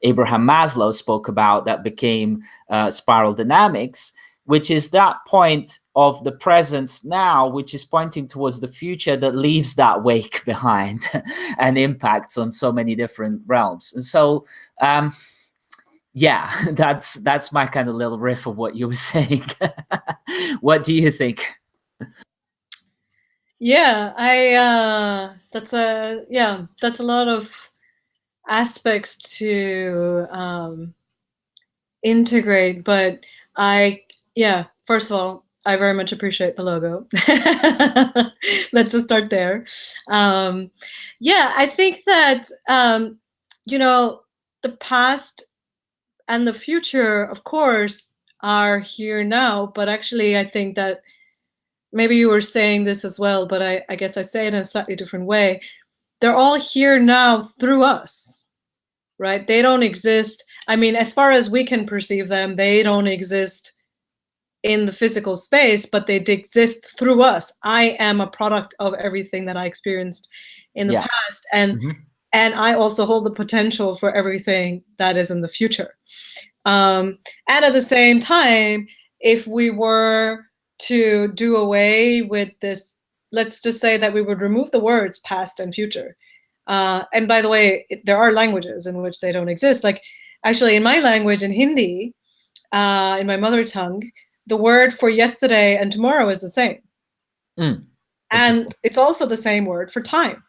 Abraham Maslow spoke about, that became spiral dynamics, which is that point of the presence now, which is pointing towards the future, that leaves that wake behind and impacts on so many different realms. And so yeah, that's my kind of little riff of what you were saying. What do you think? Yeah, that's a lot of aspects to integrate, but first of all, I very much appreciate the logo. Let's just start there. I think that the past and the future, of course, are here now, but actually I think that maybe you were saying this as well, but I guess I say it in a slightly different way. They're all here now through us, right? They don't exist. I mean, as far as we can perceive them, they don't exist in the physical space, but they exist through us. I am a product of everything that I experienced in the past. And I also hold the potential for everything that is in the future. And at the same time, if we were to do away with this, let's just say that we would remove the words past and future. And by the way, there are languages in which they don't exist. Like actually in my language, in Hindi, in my mother tongue, the word for yesterday and tomorrow is the same. And it's also the same word for time.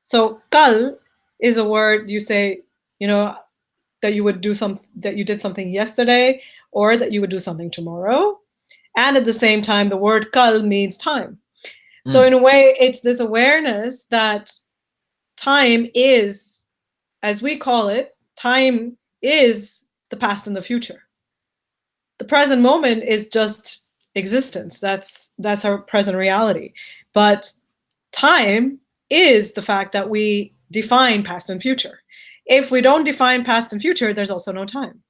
So kal is a word you say, that you would do that you did something yesterday, or that you would do something tomorrow. And at the same time, the word kal means time. So in a way, it's this awareness that time is, as we call it, time is the past and the future. The present moment is just existence. That's our present reality. But time is the fact that we define past and future. If we don't define past and future, there's also no time.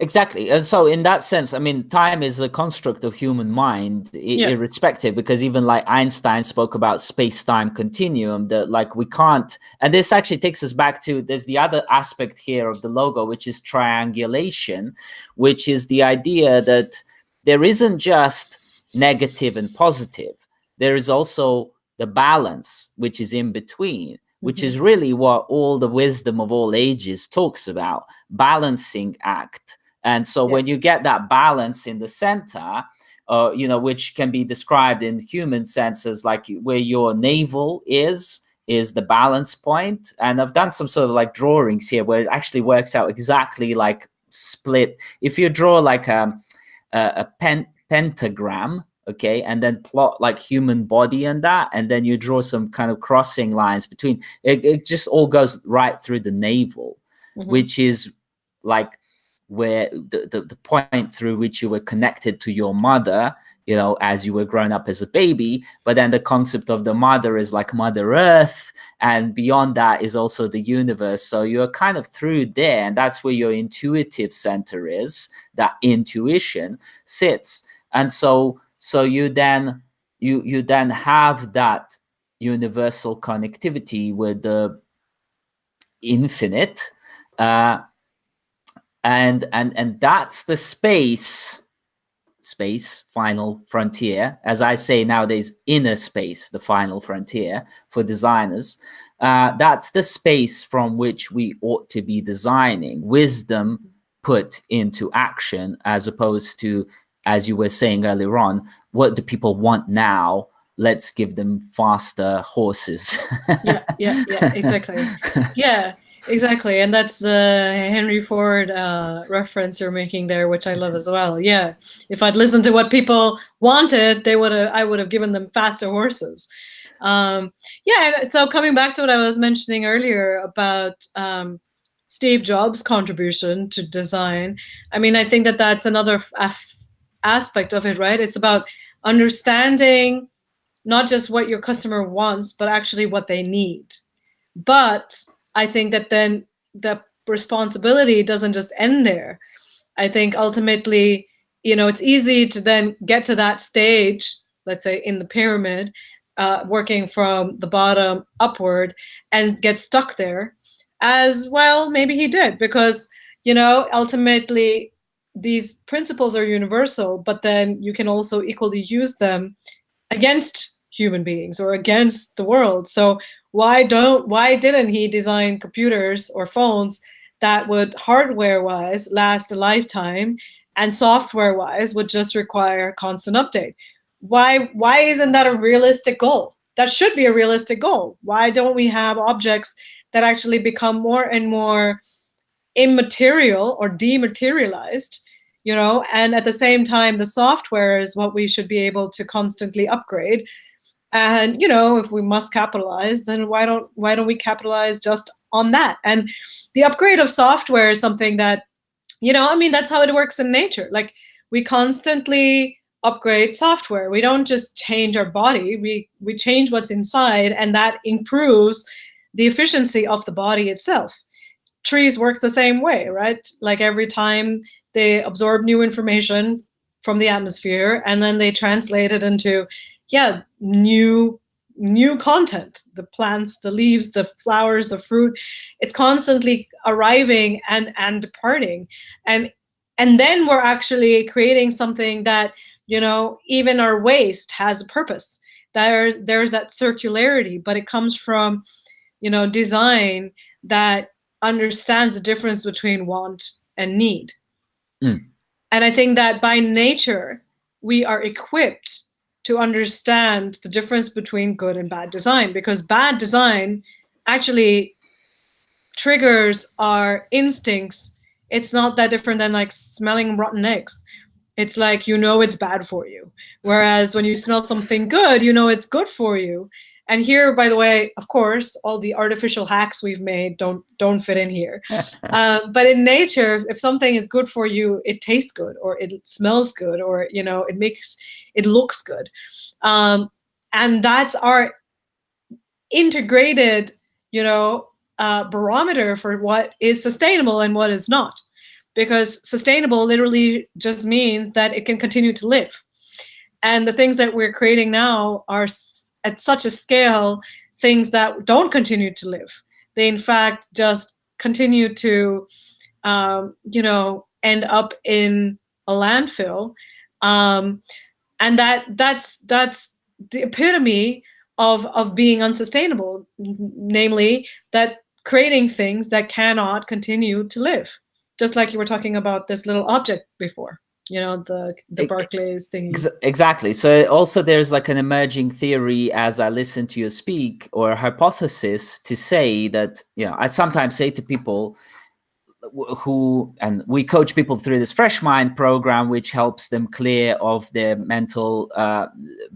Exactly. And so in that sense, I mean, time is a construct of human mind, irrespective, because even like Einstein spoke about space-time continuum, that like we can't, and this actually takes us back to, there's the other aspect here of the logo, which is triangulation, which is the idea that there isn't just negative and positive. There is also the balance, which is in between, which is really what all the wisdom of all ages talks about, balancing act. And so when you get that balance in the center, which can be described in human senses, like where your navel is the balance point. And I've done some sort of like drawings here where it actually works out exactly like split. If you draw like a pentagram, okay, and then plot like human body and that, and then you draw some kind of crossing lines between, it just all goes right through the navel, which is like where the point through which you were connected to your mother as you were growing up as a baby. But then the concept of the mother is like Mother Earth, and beyond that is also the universe. So you're kind of through there, and that's where your intuitive center is, that intuition sits. And so you then have that universal connectivity with the infinite, uh, and that's the space final frontier, as I say nowadays, inner space, the final frontier for designers. That's the space from which we ought to be designing wisdom put into action, as opposed to, as you were saying earlier on, what do people want now? Let's give them faster horses. Yeah, exactly. Yeah, exactly. And that's the Henry Ford reference you're making there, which I love as well. Yeah, if I'd listened to what people wanted, I would have given them faster horses. Yeah, and so coming back to what I was mentioning earlier about Steve Jobs' contribution to design, I mean, I think that that's another aspect of it, right? It's about understanding not just what your customer wants, but actually what they need. But I think that then the responsibility doesn't just end there. I think ultimately, it's easy to then get to that stage, let's say in the pyramid, working from the bottom upward, and get stuck there. As well, maybe he did, because, ultimately these principles are universal, but then you can also equally use them against human beings or against the world. So why didn't he design computers or phones that would hardware wise last a lifetime, and software wise would just require constant update? Why isn't that a realistic goal? That should be a realistic goal. Why don't we have objects that actually become more and more immaterial or dematerialized, and at the same time the software is what we should be able to constantly upgrade? And if we must capitalize, then why don't we capitalize just on that? And the upgrade of software is something that, I mean, that's how it works in nature. Like, we constantly upgrade software. We don't just change our body, we change what's inside, and that improves the efficiency of the body itself. Trees work the same way, right? Like, every time they absorb new information from the atmosphere, and then they translate it into new content. The plants, the leaves, the flowers, the fruit, it's constantly arriving and departing. And then we're actually creating something that, even our waste has a purpose. There's that circularity, but it comes from, design that understands the difference between want and need. And I think that by nature, we are equipped to understand the difference between good and bad design, because bad design actually triggers our instincts. It's not that different than like smelling rotten eggs. It's like, it's bad for you. Whereas when you smell something good, it's good for you. And here, by the way, of course, all the artificial hacks we've made don't fit in here. But in nature, if something is good for you, it tastes good, or it smells good, or it looks good, and that's our integrated, barometer for what is sustainable and what is not. Because sustainable literally just means that it can continue to live. And the things that we're creating now are at such a scale things that don't continue to live. They in fact just continue to end up in a landfill, and that's the epitome of being unsustainable, namely that creating things that cannot continue to live. Just like you were talking about this little object before, the Barclays thingy. Exactly. So also there's like an emerging theory, as I listen to you speak, or a hypothesis to say that, I sometimes say to people and we coach people through this Fresh Mind program, which helps them clear of their mental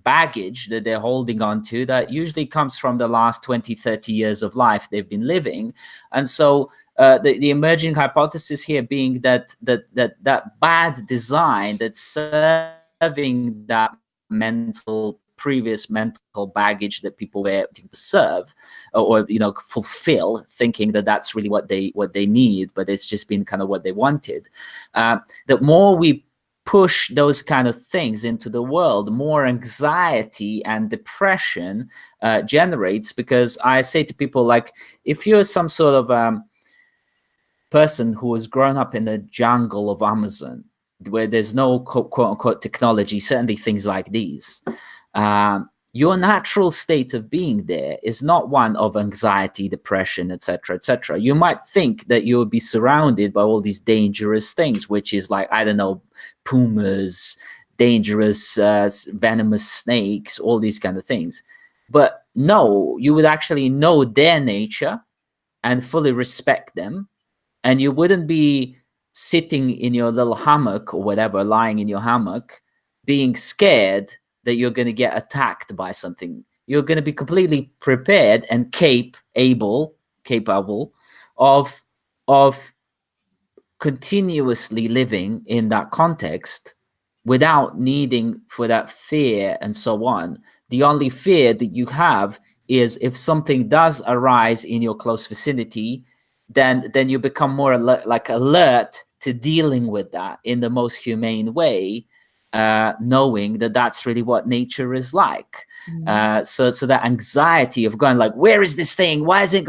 baggage that they're holding on to, that usually comes from the last 20, 30 years of life they've been living. And so the emerging hypothesis here being that bad design that's serving that previous mental baggage that people were to serve or fulfill, thinking that that's really what they need, but it's just been kind of what they wanted. The more we push those kind of things into the world, more anxiety and depression generates. Because I say to people, like, if you're some sort of person who has grown up in the jungle of Amazon, where there's no quote unquote technology, certainly things like these, your natural state of being there is not one of anxiety, depression, etc., etc. You might think that you would be surrounded by all these dangerous things, which is like, I don't know, pumas, dangerous venomous snakes, all these kind of things. But no, you would actually know their nature and fully respect them, and you wouldn't be sitting in your little hammock or whatever, lying in your hammock, being scared that you're going to get attacked by something. You're going to be completely prepared and capable of continuously living in that context without needing for that fear and so on. The only fear that you have is if something does arise in your close vicinity, then you become more alert to dealing with that in the most humane way, knowing that that's really what nature is like. So that anxiety of going like, where is this thing? Why hasn't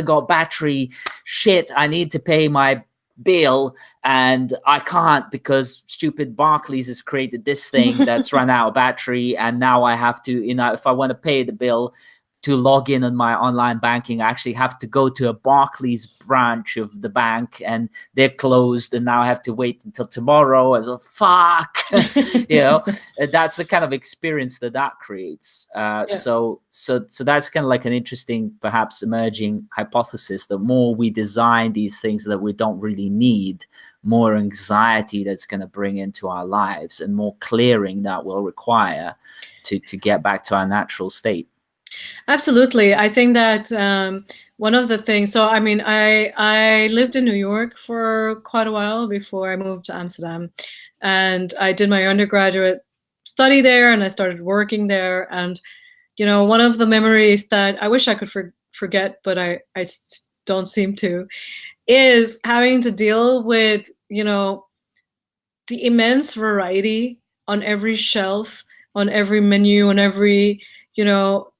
got battery? Shit, I need to pay my bill and I can't because stupid Barclays has created this thing that's run out of battery, and now I have to, if I want to pay the bill to log in on my online banking, I actually have to go to a Barclays branch of the bank and they're closed, and now I have to wait until tomorrow. As a fuck, that's the kind of experience that creates. So that's kind of like an interesting, perhaps emerging hypothesis. The more we design these things that we don't really need, more anxiety that's going to bring into our lives, and more clearing that will require to get back to our natural state. Absolutely. I think that one of the things, so I mean, I lived in New York for quite a while before I moved to Amsterdam, and I did my undergraduate study there, and I started working there. And, one of the memories that I wish I could forget, but I don't seem to, is having to deal with, the immense variety on every shelf, on every menu, on every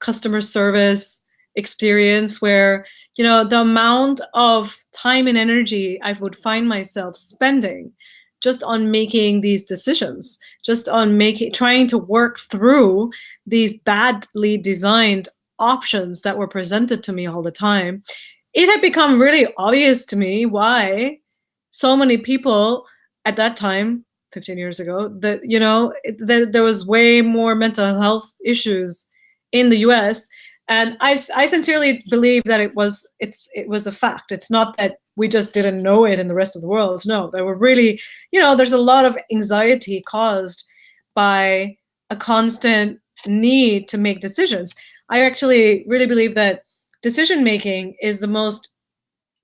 customer service experience, where, the amount of time and energy I would find myself spending just on making these decisions, just on trying to work through these badly designed options that were presented to me all the time. It had become really obvious to me why so many people at that time, 15 years ago, that, there was way more mental health issues in the US. And I sincerely believe that it was a fact. It's not that we just didn't know it in the rest of the world. No, there were really, there's a lot of anxiety caused by a constant need to make decisions. I actually really believe that decision making is the most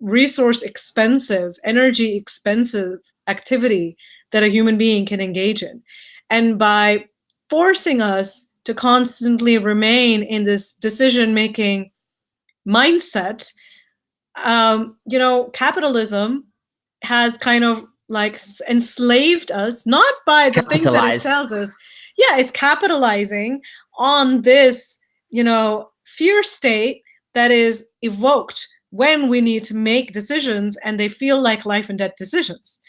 resource expensive, energy expensive activity that a human being can engage in. And by forcing us to constantly remain in this decision-making mindset, capitalism has kind of like enslaved us, not by the things that it tells us. Yeah, it's capitalizing on this, fear state that is evoked when we need to make decisions, and they feel like life and death decisions.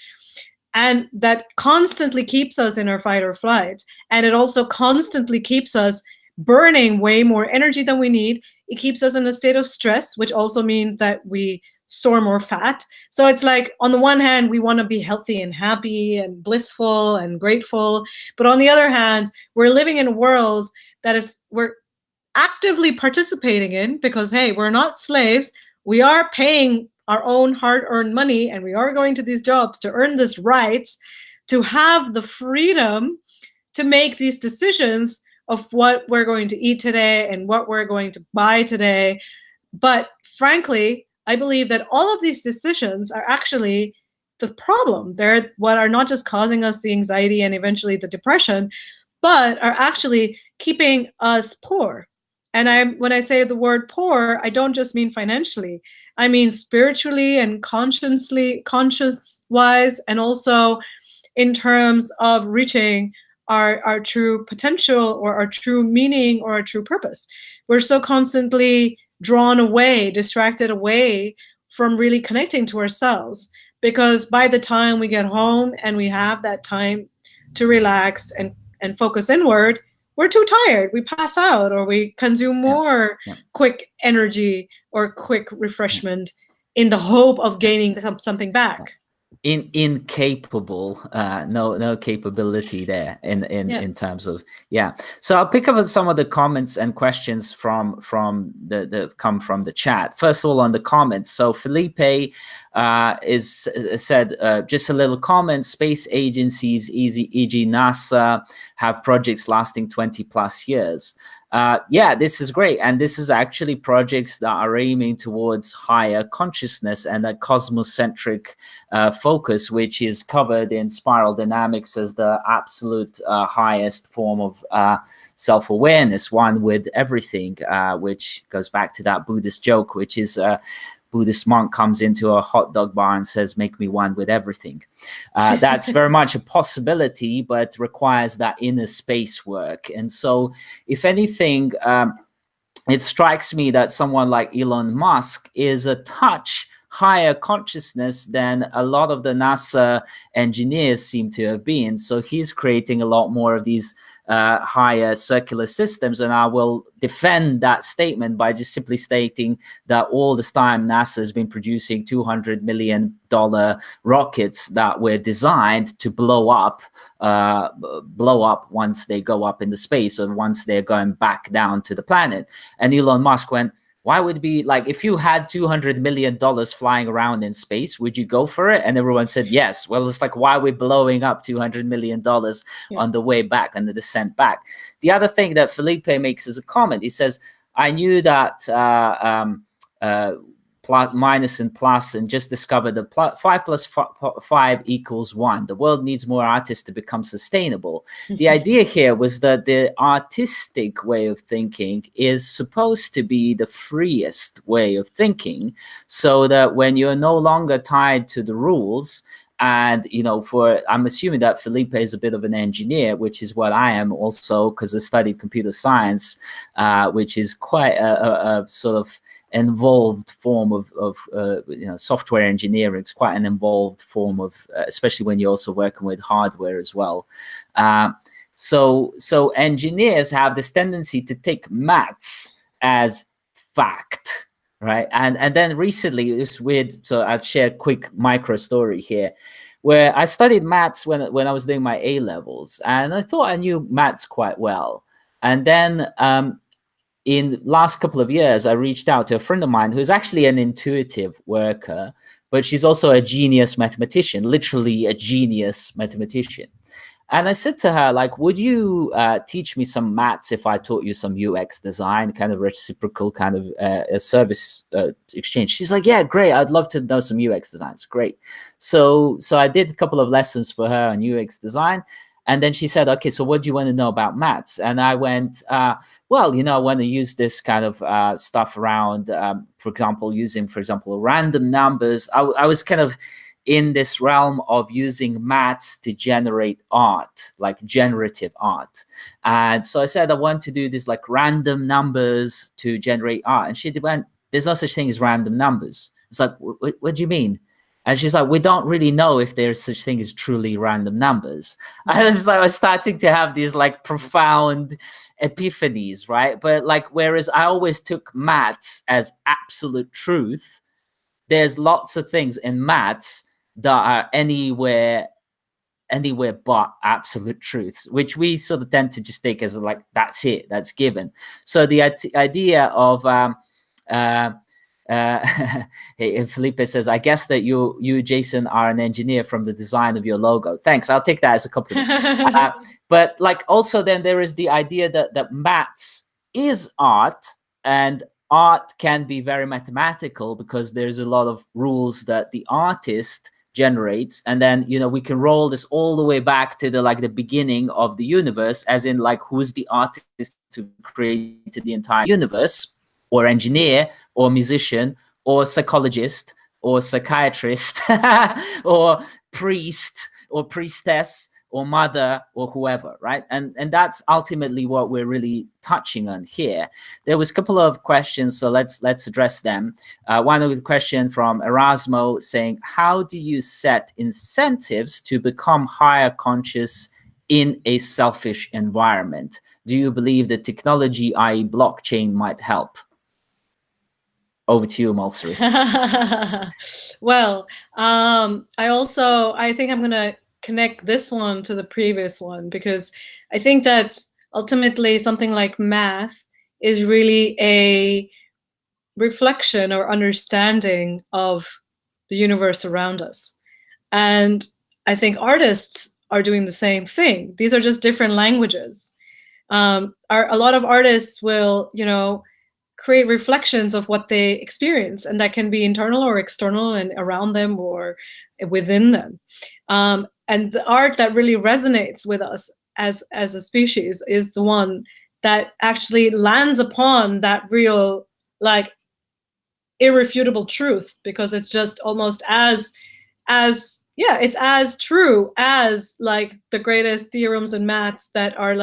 And that constantly keeps us in our fight or flight. And it also constantly keeps us burning way more energy than we need. It keeps us in a state of stress, which also means that we store more fat. So it's like, on the one hand, we want to be healthy and happy and blissful and grateful. But on the other hand, we're living in a world that we're actively participating in, because, hey, we're not slaves. We are paying our own hard-earned money, and we are going to these jobs to earn this right to have the freedom to make these decisions of what we're going to eat today and what we're going to buy today. But frankly, I believe that all of these decisions are actually the problem. They're what are not just causing us the anxiety and eventually the depression, but are actually keeping us poor. And when I say the word poor, I don't just mean financially. I mean spiritually and conscious wise, and also in terms of reaching our true potential or our true meaning or our true purpose. We're so constantly drawn away, distracted away from really connecting to ourselves, because by the time we get home and we have that time to relax and focus inward, we're too tired. We pass out, or we consume Yeah. more Yeah. quick energy or quick refreshment in the hope of gaining something back. Incapable, no capability there in Yeah. in terms of, yeah. So I'll pick up on some of the comments and questions from the come from the chat. First of all, on the comments, so Felipe is said, just a little comment: space agencies, e.g. NASA, have projects lasting 20 plus years. Yeah, this is great. And this is actually projects that are aiming towards higher consciousness and a cosmocentric focus, which is covered in spiral dynamics as the absolute highest form of self-awareness, one with everything, which goes back to that Buddhist joke, which is Buddhist monk comes into a hot dog bar and says, "Make me one with everything." That's very much a possibility, but requires that inner space work. And so, if anything, it strikes me that someone like Elon Musk is a touch higher consciousness than a lot of the NASA engineers seem to have been. So he's creating a lot more of these higher circular systems. And I will defend that statement by just simply stating that all this time NASA has been producing $200 million rockets that were designed to blow up once they go up into space, or once they're going back down to the planet. And Elon Musk went, why would it be like, if you had $200 million flying around in space, would you go for it? And everyone said yes. Well, it's like, why are we blowing up $200 million on the way back, on the descent back? The other thing that Felipe makes as a comment, he says, I knew that minus and plus, and just discovered that 5 plus 5 equals 1. The world needs more artists to become sustainable. The idea here was that the artistic way of thinking is supposed to be the freest way of thinking, so that when you're no longer tied to the rules, and I'm assuming that Felipe is a bit of an engineer, which is what I am also, because I studied computer science, which is quite a sort of involved form of software engineering. It's quite an involved form of, especially when you're also working with hardware as well. So engineers have this tendency to take maths as fact, right? And then recently it was weird. So I'll share a quick micro story here, where I studied maths when I was doing my A levels, and I thought I knew maths quite well. And then in last couple of years, I reached out to a friend of mine who's actually an intuitive worker, but she's also a genius mathematician, literally a genius mathematician. And I said to her, like, would you teach me some maths if I taught you some UX design, kind of reciprocal kind of a service exchange? She's like, yeah, great. I'd love to know some UX designs. Great. So I did a couple of lessons for her on UX design. And then she said, okay, so what do you want to know about maths? And I went, well, I want to use this kind of stuff around, for example, random numbers. I was kind of in this realm of using maths to generate art, like generative art. And so I said, I want to do this like random numbers to generate art. And she went, there's no such thing as random numbers. It's like, what do you mean? And she's like, we don't really know if there's such thing as truly random numbers. I was starting to have these like profound epiphanies, right? But like, whereas I always took maths as absolute truth, there's lots of things in maths that are anywhere but absolute truths, which we sort of tend to just take as like, that's it, that's given. So the idea of Felipe says, I guess that you, Jason, are an engineer from the design of your logo. Thanks. I'll take that as a compliment. But like, also then there is the idea that maths is art, and art can be very mathematical because there's a lot of rules that the artist generates, and then we can roll this all the way back to the beginning of the universe, as in who's the artist who created the entire universe, or engineer, or musician, or psychologist, or psychiatrist, or priest, or priestess, or mother, or whoever, right? And that's ultimately what we're really touching on here. There was a couple of questions, so let's address them. One of the question from Erasmo saying, how do you set incentives to become higher conscious in a selfish environment? Do you believe that technology, i.e. blockchain, might help? Over to you, Moulsari. Well, I think I'm going to connect this one to the previous one, because I think that ultimately something like math is really a reflection or understanding of the universe around us. And I think artists are doing the same thing. These are just different languages. A lot of artists will, create reflections of what they experience, and that can be internal or external and around them or within them. And the art that really resonates with us as a species is the one that actually lands upon that real, irrefutable truth, because it's just almost as it's as true as the greatest theorems in maths that are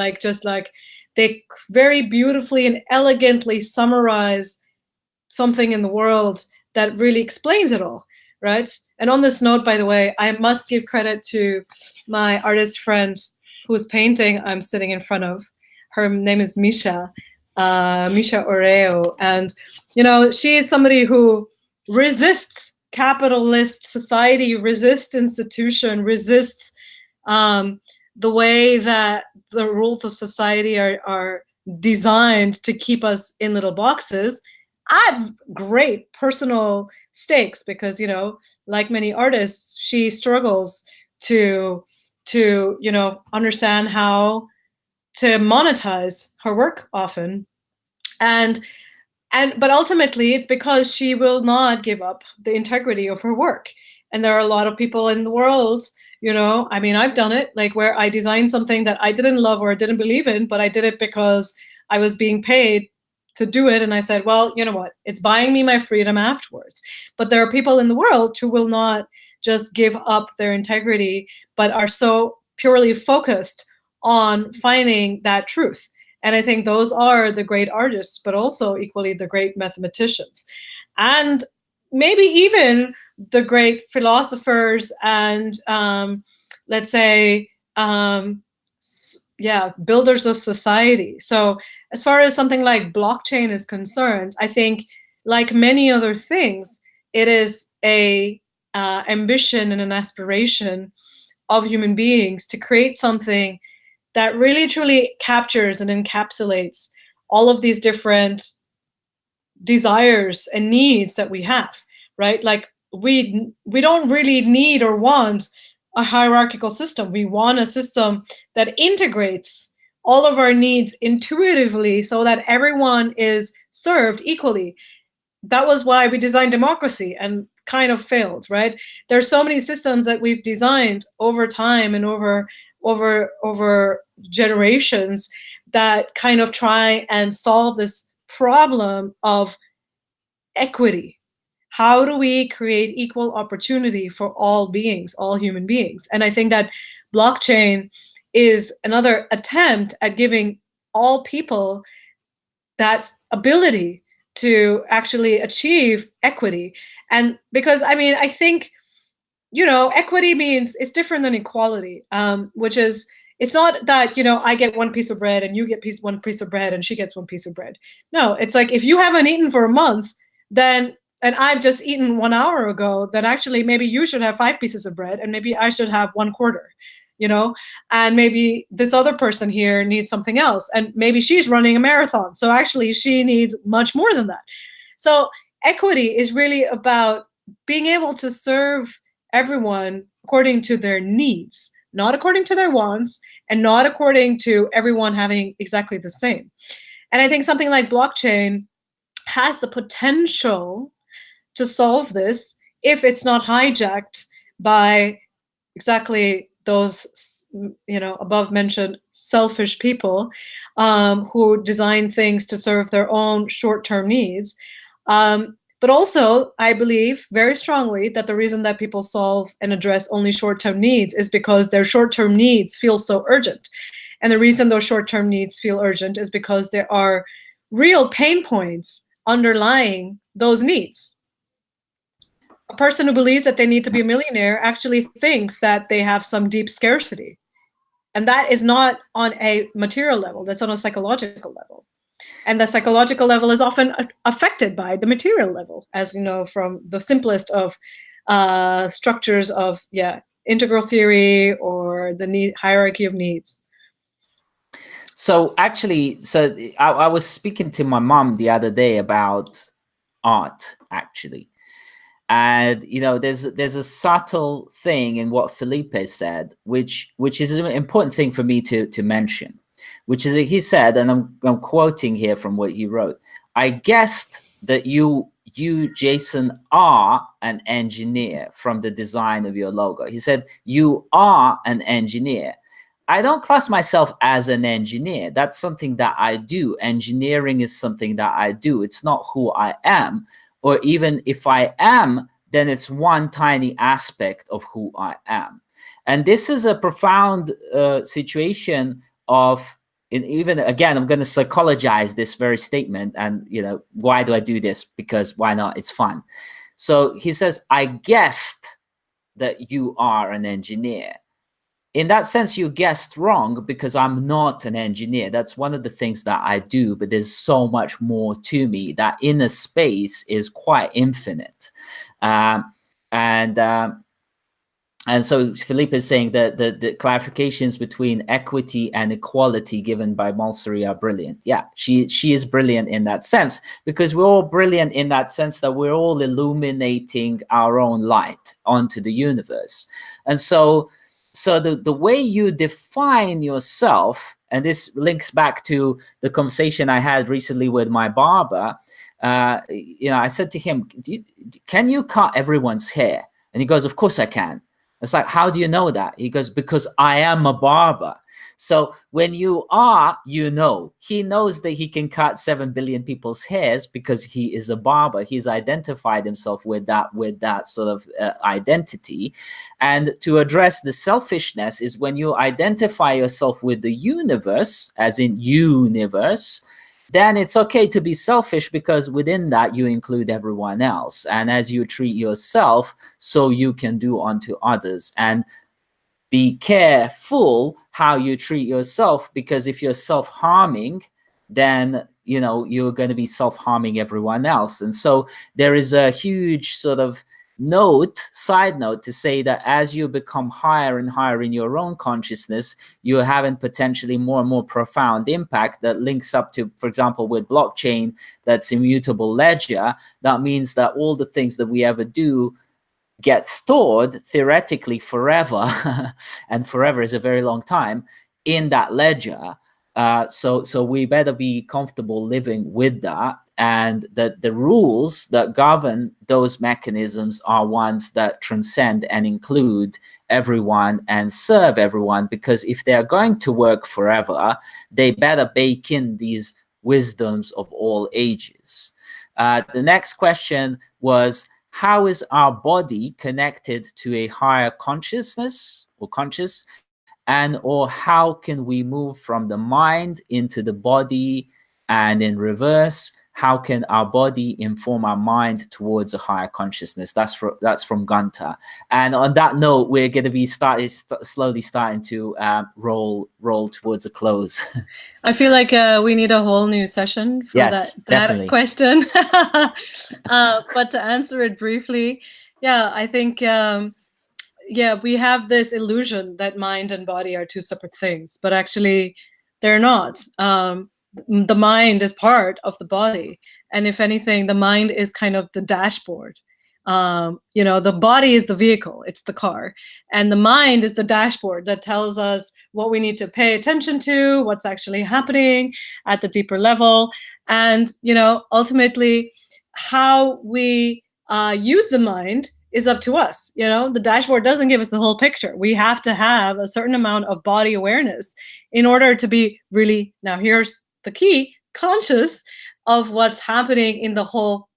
they very beautifully and elegantly summarize something in the world that really explains it all, right? And on this note, by the way, I must give credit to my artist friend whose painting I'm sitting in front of. Her name is Misha Oreo, and she is somebody who resists capitalist society, resists institution, resists the way that the rules of society are designed to keep us in little boxes at great personal stakes, because like many artists, she struggles to understand how to monetize her work often. But ultimately it's because she will not give up the integrity of her work. And there are a lot of people in the world, I've done it, where I designed something that I didn't love or I didn't believe in, but I did it because I was being paid to do it. And I said, well, you know what, it's buying me my freedom afterwards. But there are people in the world who will not just give up their integrity, but are so purely focused on finding that truth. And I think those are the great artists, but also equally the great mathematicians. And maybe even the great philosophers and, let's say, builders of society. So as far as something like blockchain is concerned, I think like many other things, it is a ambition and an aspiration of human beings to create something that really truly captures and encapsulates all of these different desires and needs that we have, right? We don't really need or want a hierarchical system. We want a system that integrates all of our needs intuitively so that everyone is served equally. That was why we designed democracy and kind of failed, right? There's so many systems that we've designed over time and over generations that kind of try and solve this problem of equity. How do we create equal opportunity for all beings, all human beings? And I think that blockchain is another attempt at giving all people that ability to actually achieve equity. And because I think equity means it's different than equality, which is, it's not that I get one piece of bread and you get one piece of bread and she gets one piece of bread. No, it's like if you haven't eaten for a month, then and I've just eaten 1 hour ago, then actually maybe you should have 5 pieces of bread and maybe I should have 1/4. And maybe this other person here needs something else, and maybe she's running a marathon, so actually she needs much more than that. So equity is really about being able to serve everyone according to their needs, not according to their wants, and not according to everyone having exactly the same. And I think something like blockchain has the potential to solve this if it's not hijacked by exactly those, above mentioned selfish people, who design things to serve their own short-term needs. But also, I believe very strongly that the reason that people solve and address only short-term needs is because their short-term needs feel so urgent. And the reason those short-term needs feel urgent is because there are real pain points underlying those needs. A person who believes that they need to be a millionaire actually thinks that they have some deep scarcity. And that is not on a material level, that's on a psychological level. And the psychological level is often affected by the material level, as you know, from the simplest of structures of integral theory or the hierarchy of needs. So actually, I was speaking to my mom the other day about art, actually. And there's a subtle thing in what Felipe said, which is an important thing for me to mention, which is that he said, and I'm quoting here from what he wrote: "I guessed that you Jason are an engineer from the design of your logo." He said, "You are an engineer." I don't class myself as an engineer. That's something that I do. Engineering is something that I do. It's not who I am. Or even if I am, then it's one tiny aspect of who I am. And this is a profound situation of, even again, I'm going to psychologize this very statement. And, why do I do this? Because why not? It's fun. So he says, I guessed that you are an engineer. In that sense, you guessed wrong, because I'm not an engineer. That's one of the things that I do, but there's so much more to me. That inner space is quite infinite. And so Philippe is saying that the clarifications between equity and equality given by Moulsari are brilliant. Yeah, she is brilliant in that sense, because we're all brilliant in that sense that we're all illuminating our own light onto the universe. And so the way you define yourself, and this links back to the conversation I had recently with my barber. I said to him, can you cut everyone's hair? And he goes, of course I can. It's like, how do you know that? He goes, because I am a barber. So when you are, he knows that he can cut 7 billion people's hairs because he is a barber. He's identified himself with that sort of identity. And to address the selfishness is when you identify yourself with the universe, as in universe, then it's okay to be selfish, because within that you include everyone else. And as you treat yourself, so you can do unto others. And be careful how you treat yourself, because if you're self-harming, then you're going to be self-harming everyone else. And so there is a huge sort of side note to say that as you become higher and higher in your own consciousness, you're having potentially more and more profound impact that links up to, for example, with blockchain, that's immutable ledger. That means that all the things that we ever do get stored theoretically forever, and forever is a very long time, in that ledger. So we better be comfortable living with that, and that the rules that govern those mechanisms are ones that transcend and include everyone and serve everyone. Because if they are going to work forever, they better bake in these wisdoms of all ages. The next question was, how is our body connected to a higher consciousness or conscious? And or how can we move from the mind into the body, and in reverse, how can our body inform our mind towards a higher consciousness? That's from Gunter. And on that note, we're going to be slowly starting to roll towards a close. I feel like we need a whole new session for Yes, that question. But to answer it briefly, I think we have this illusion that mind and body are two separate things, but actually they're not. The mind is part of the body, and if anything, the mind is kind of the dashboard. The body is the vehicle, it's the car, and the mind is the dashboard that tells us what we need to pay attention to, what's actually happening at the deeper level. And ultimately how we use the mind is up to us. The dashboard doesn't give us the whole picture. We have to have a certain amount of body awareness in order to be really, now here's the key, conscious of what's happening in the whole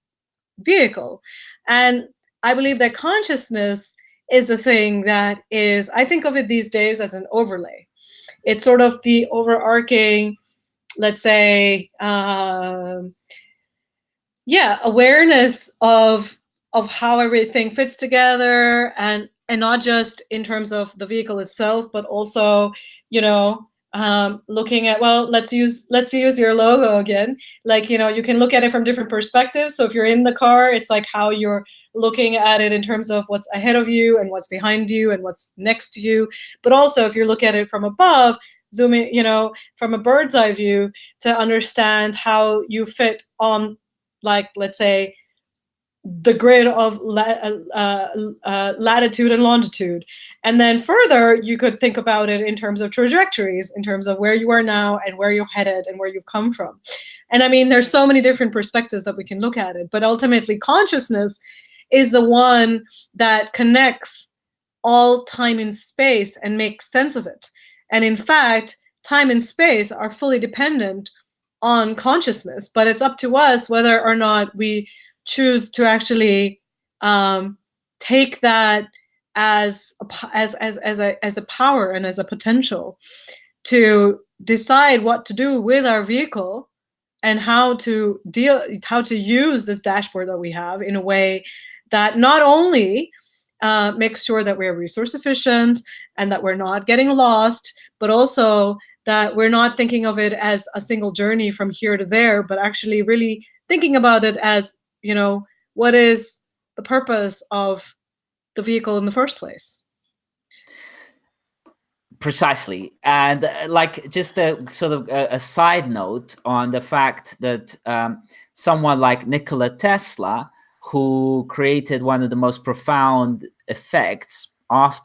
vehicle. And I believe that consciousness is the thing that is, I think of it these days as an overlay. It's sort of the overarching, let's say, awareness of how everything fits together, and not just in terms of the vehicle itself, but also, looking at, well, let's use your logo again. Like, you can look at it from different perspectives. So if you're in the car, it's like how you're looking at it in terms of what's ahead of you and what's behind you and what's next to you. But also, if you look at it from above, zooming, from a bird's eye view, to understand how you fit on, like, let's say, the grid of latitude and longitude. And then further, you could think about it in terms of trajectories, in terms of where you are now and where you're headed and where you've come from. And I mean, there's so many different perspectives that we can look at it, but ultimately consciousness is the one that connects all time and space and makes sense of it. And in fact, time and space are fully dependent on consciousness, but it's up to us whether or not we choose to actually take that as a power and as a potential to decide what to do with our vehicle and how to use this dashboard that we have in a way that not only makes sure that we're resource efficient and that we're not getting lost, but also that we're not thinking of it as a single journey from here to there, but actually really thinking about it as, what is the purpose of the vehicle in the first place? Precisely. And like, just a sort of a side note on the fact that someone like Nikola Tesla, who created one of the most profound effects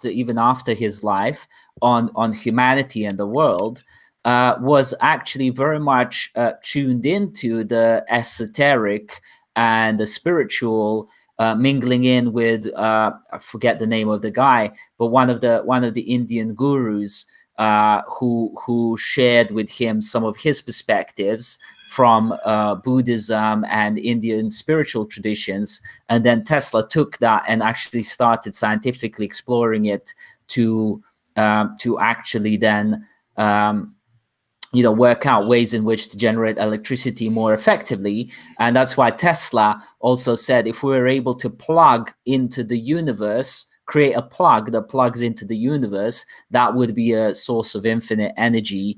even after his life on humanity and the world, was actually very much tuned into the esoteric and the spiritual, mingling in with I forget the name of the guy, but one of the Indian gurus who shared with him some of his perspectives from Buddhism and Indian spiritual traditions. And then Tesla took that and actually started scientifically exploring it to actually then work out ways in which to generate electricity more effectively. And that's why Tesla also said, if we were able to plug into the universe, create a plug that plugs into the universe, that would be a source of infinite energy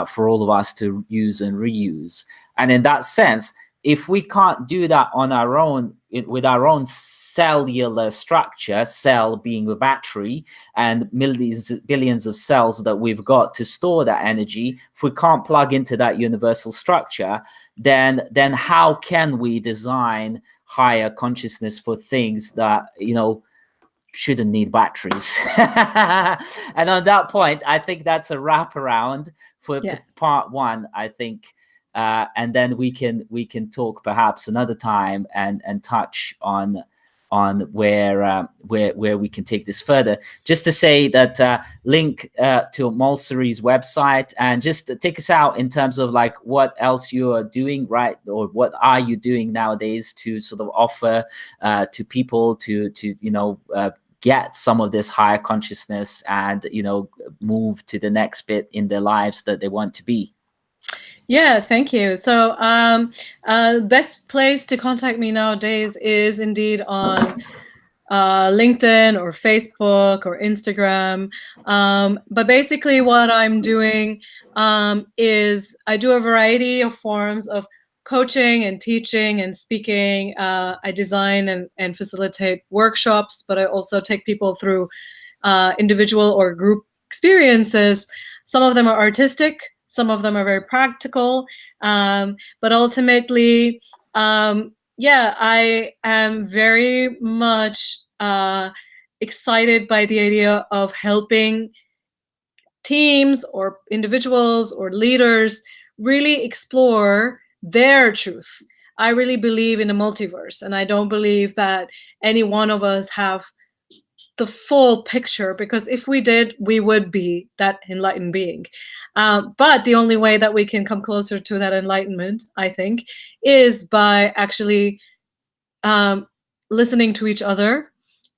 for all of us to use and reuse. And in that sense, if we can't do that on our own, with our own cellular structure, cell being a battery, and billions of cells that we've got to store that energy, if we can't plug into that universal structure, then how can we design higher consciousness for things that, shouldn't need batteries? And on that point, I think that's a wraparound for part one, I think. And then we can talk perhaps another time and touch on where we can take this further. Just to say that link to Moulsari's website, and just take us out in terms of like what else you are doing, right? Or what are you doing nowadays to sort of offer to people to get some of this higher consciousness and move to the next bit in their lives that they want to be. Yeah, thank you. So best place to contact me nowadays is indeed on LinkedIn or Facebook or Instagram. But basically what I'm doing is I do a variety of forms of coaching and teaching and speaking. I design and facilitate workshops, but I also take people through individual or group experiences. Some of them are artistic, some of them are very practical, but ultimately, I am very much excited by the idea of helping teams or individuals or leaders really explore their truth. I really believe in a multiverse, and I don't believe that any one of us have the full picture, because if we did, we would be that enlightened being. But the only way that we can come closer to that enlightenment, I think, is by actually um, listening to each other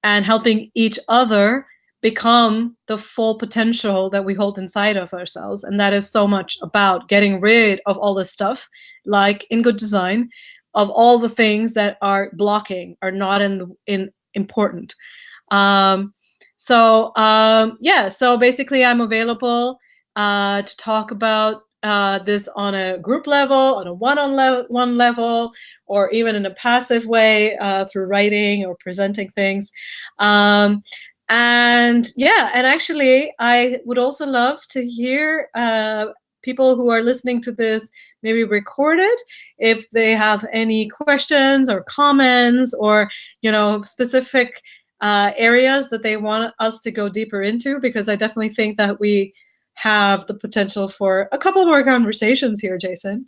and helping each other become the full potential that we hold inside of ourselves. And that is so much about getting rid of all this stuff, like in good design, of all the things that are blocking, are not in important. Um, yeah, so basically I'm available to talk about this on a group level, on a one-on-one level, or even in a passive way through writing or presenting things. And yeah, and actually, I would also love to hear people who are listening to this maybe recorded, if they have any questions or comments, or specific areas that they want us to go deeper into, because I definitely think that we have the potential for a couple more conversations here, Jason.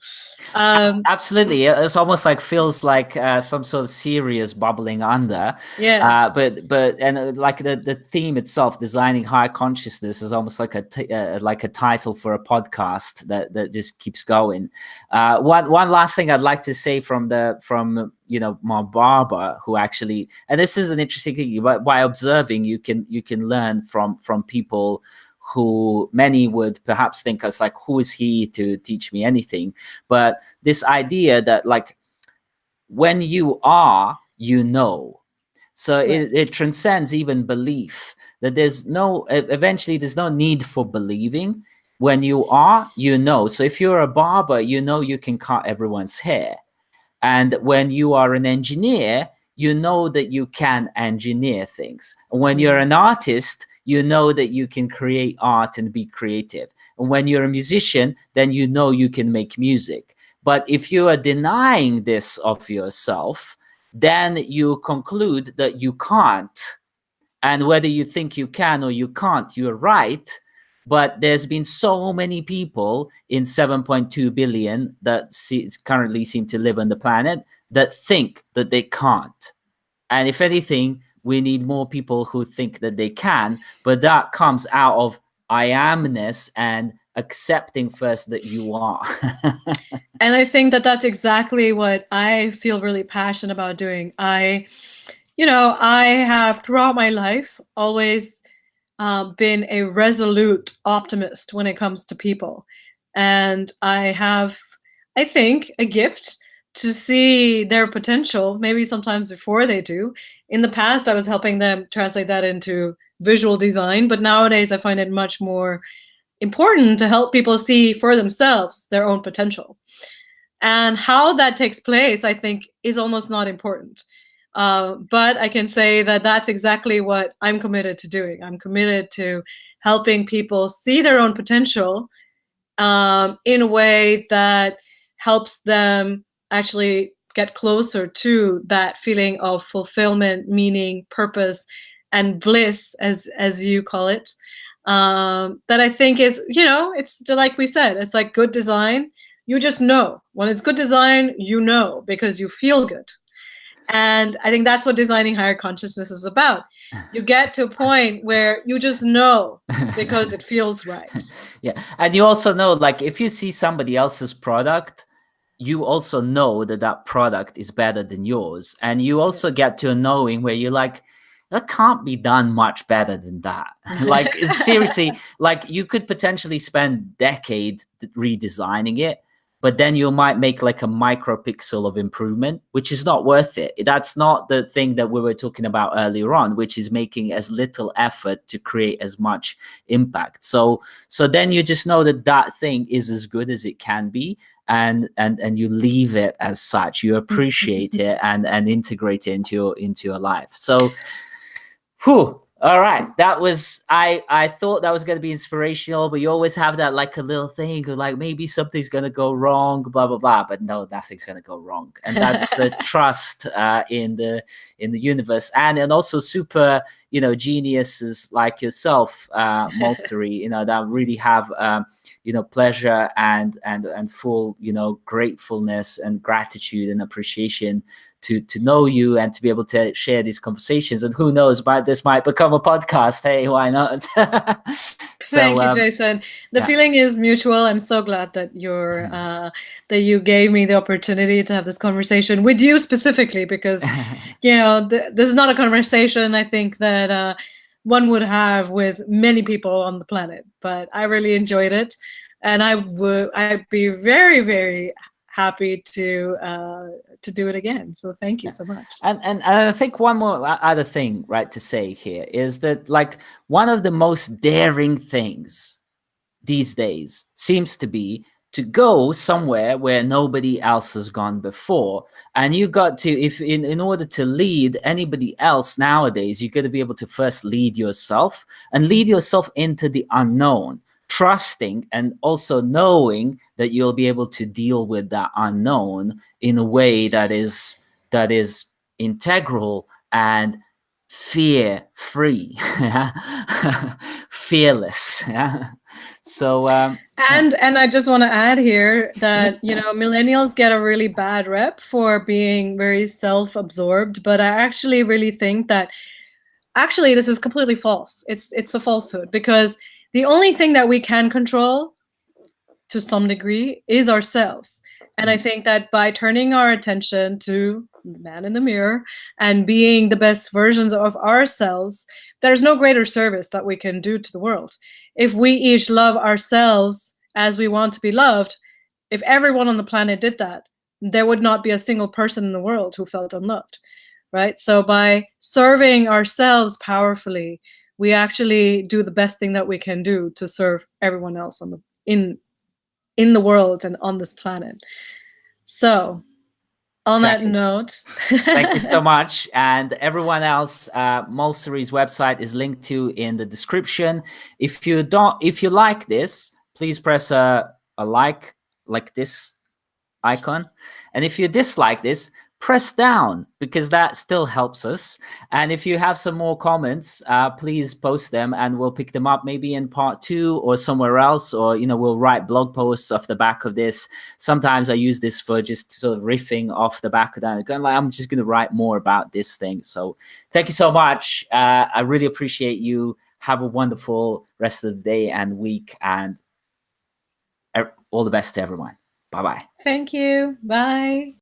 Absolutely, it's almost like feels like some sort of serious bubbling under. Yeah. But like the theme itself, designing higher consciousness, is almost like a title for a podcast that just keeps going. One last thing I'd like to say from my barber, who actually, and this is an interesting thing, by observing you can learn from people who many would perhaps think as like, who is he to teach me anything? But this idea that like when you are, so Right. it transcends even belief, that eventually there's no need for believing. When you are, so if you're a barber, you can cut everyone's hair. And when you are an engineer, you know that you can engineer things. And when you're an artist, you know that you can create art and be creative. And when you're a musician, then you know you can make music. But if you are denying this of yourself, then you conclude that you can't. And whether you think you can or you can't, you're right. But there's been so many people in 7.2 billion that currently seem to live on the planet that think that they can't. And if anything, we need more people who think that they can. But that comes out of I amness and accepting first that you are. And I think that that's exactly what I feel really passionate about doing. I have throughout my life always been a resolute optimist when it comes to people. And I have, I think, a gift to see their potential, maybe sometimes before they do. In the past, I was helping them translate that into visual design, but nowadays I find it much more important to help people see for themselves their own potential. And how that takes place, I think, is almost not important. But I can say that that's exactly what I'm committed to doing. I'm committed to helping people see their own potential in a way that helps them actually get closer to that feeling of fulfillment, meaning, purpose, and bliss, as you call it. That I think is, it's like we said, it's like good design. You just know when it's good design, because you feel good. And I think that's what designing higher consciousness is about. You get to a point where you just know because it feels right. Yeah. And you also know, like, if you see somebody else's product, you also know that that product is better than yours. And you also get to a knowing where you're like, that can't be done much better than that. Like, seriously, like you could potentially spend decades redesigning it, but then you might make like a micro pixel of improvement, which is not worth it. That's not the thing that we were talking about earlier on, which is making as little effort to create as much impact. So then you just know that that thing is as good as it can be, and you leave it as such. You appreciate it and integrate it into your life. So, whew. All right, that was I thought that was going to be inspirational, but you always have that like a little thing of like maybe something's going to go wrong, blah blah blah. But no, nothing's going to go wrong, and that's the trust in the universe, and also super geniuses like yourself, Moulsari, that really have pleasure and full gratefulness and gratitude and appreciation to know you and to be able to share these conversations. And who knows, but this might become a podcast. Hey, why not? Thank you, Jason. The feeling is mutual. I'm so glad that that you gave me the opportunity to have this conversation with you specifically, because this is not a conversation I think that one would have with many people on the planet. But I really enjoyed it, and I'd be very, very happy to do it again. So thank you so much. And I think one more other thing, right, to say here is that like one of the most daring things these days seems to be to go somewhere where nobody else has gone before. And you got to, if in order to lead anybody else nowadays, you got to be able to first lead yourself and lead yourself into the unknown, trusting and also knowing that you'll be able to deal with that unknown in a way that is integral and fear-free, fearless. So and I just want to add here that millennials get a really bad rep for being very self-absorbed, but I actually really think that actually this is completely false. It's a falsehood, because the only thing that we can control to some degree is ourselves. And I think that by turning our attention to the man in the mirror and being the best versions of ourselves, there's no greater service that we can do to the world. If we each love ourselves as we want to be loved, if everyone on the planet did that, there would not be a single person in the world who felt unloved, right? So by serving ourselves powerfully, we actually do the best thing that we can do to serve everyone else in the world and on this planet. So on that note, thank you so much. And everyone else, Moulsari's website is linked to in the description. If you like this, please press a like this icon. And if you dislike this, press down, because that still helps us. And if you have some more comments, please post them and we'll pick them up maybe in part 2 or somewhere else, or we'll write blog posts off the back of this. Sometimes I use this for just sort of riffing off the back of that, going like, I'm just going to write more about this thing. So thank you so much. I really appreciate you. Have a wonderful rest of the day and week, and all the best to everyone. Bye-bye. Thank you. Bye.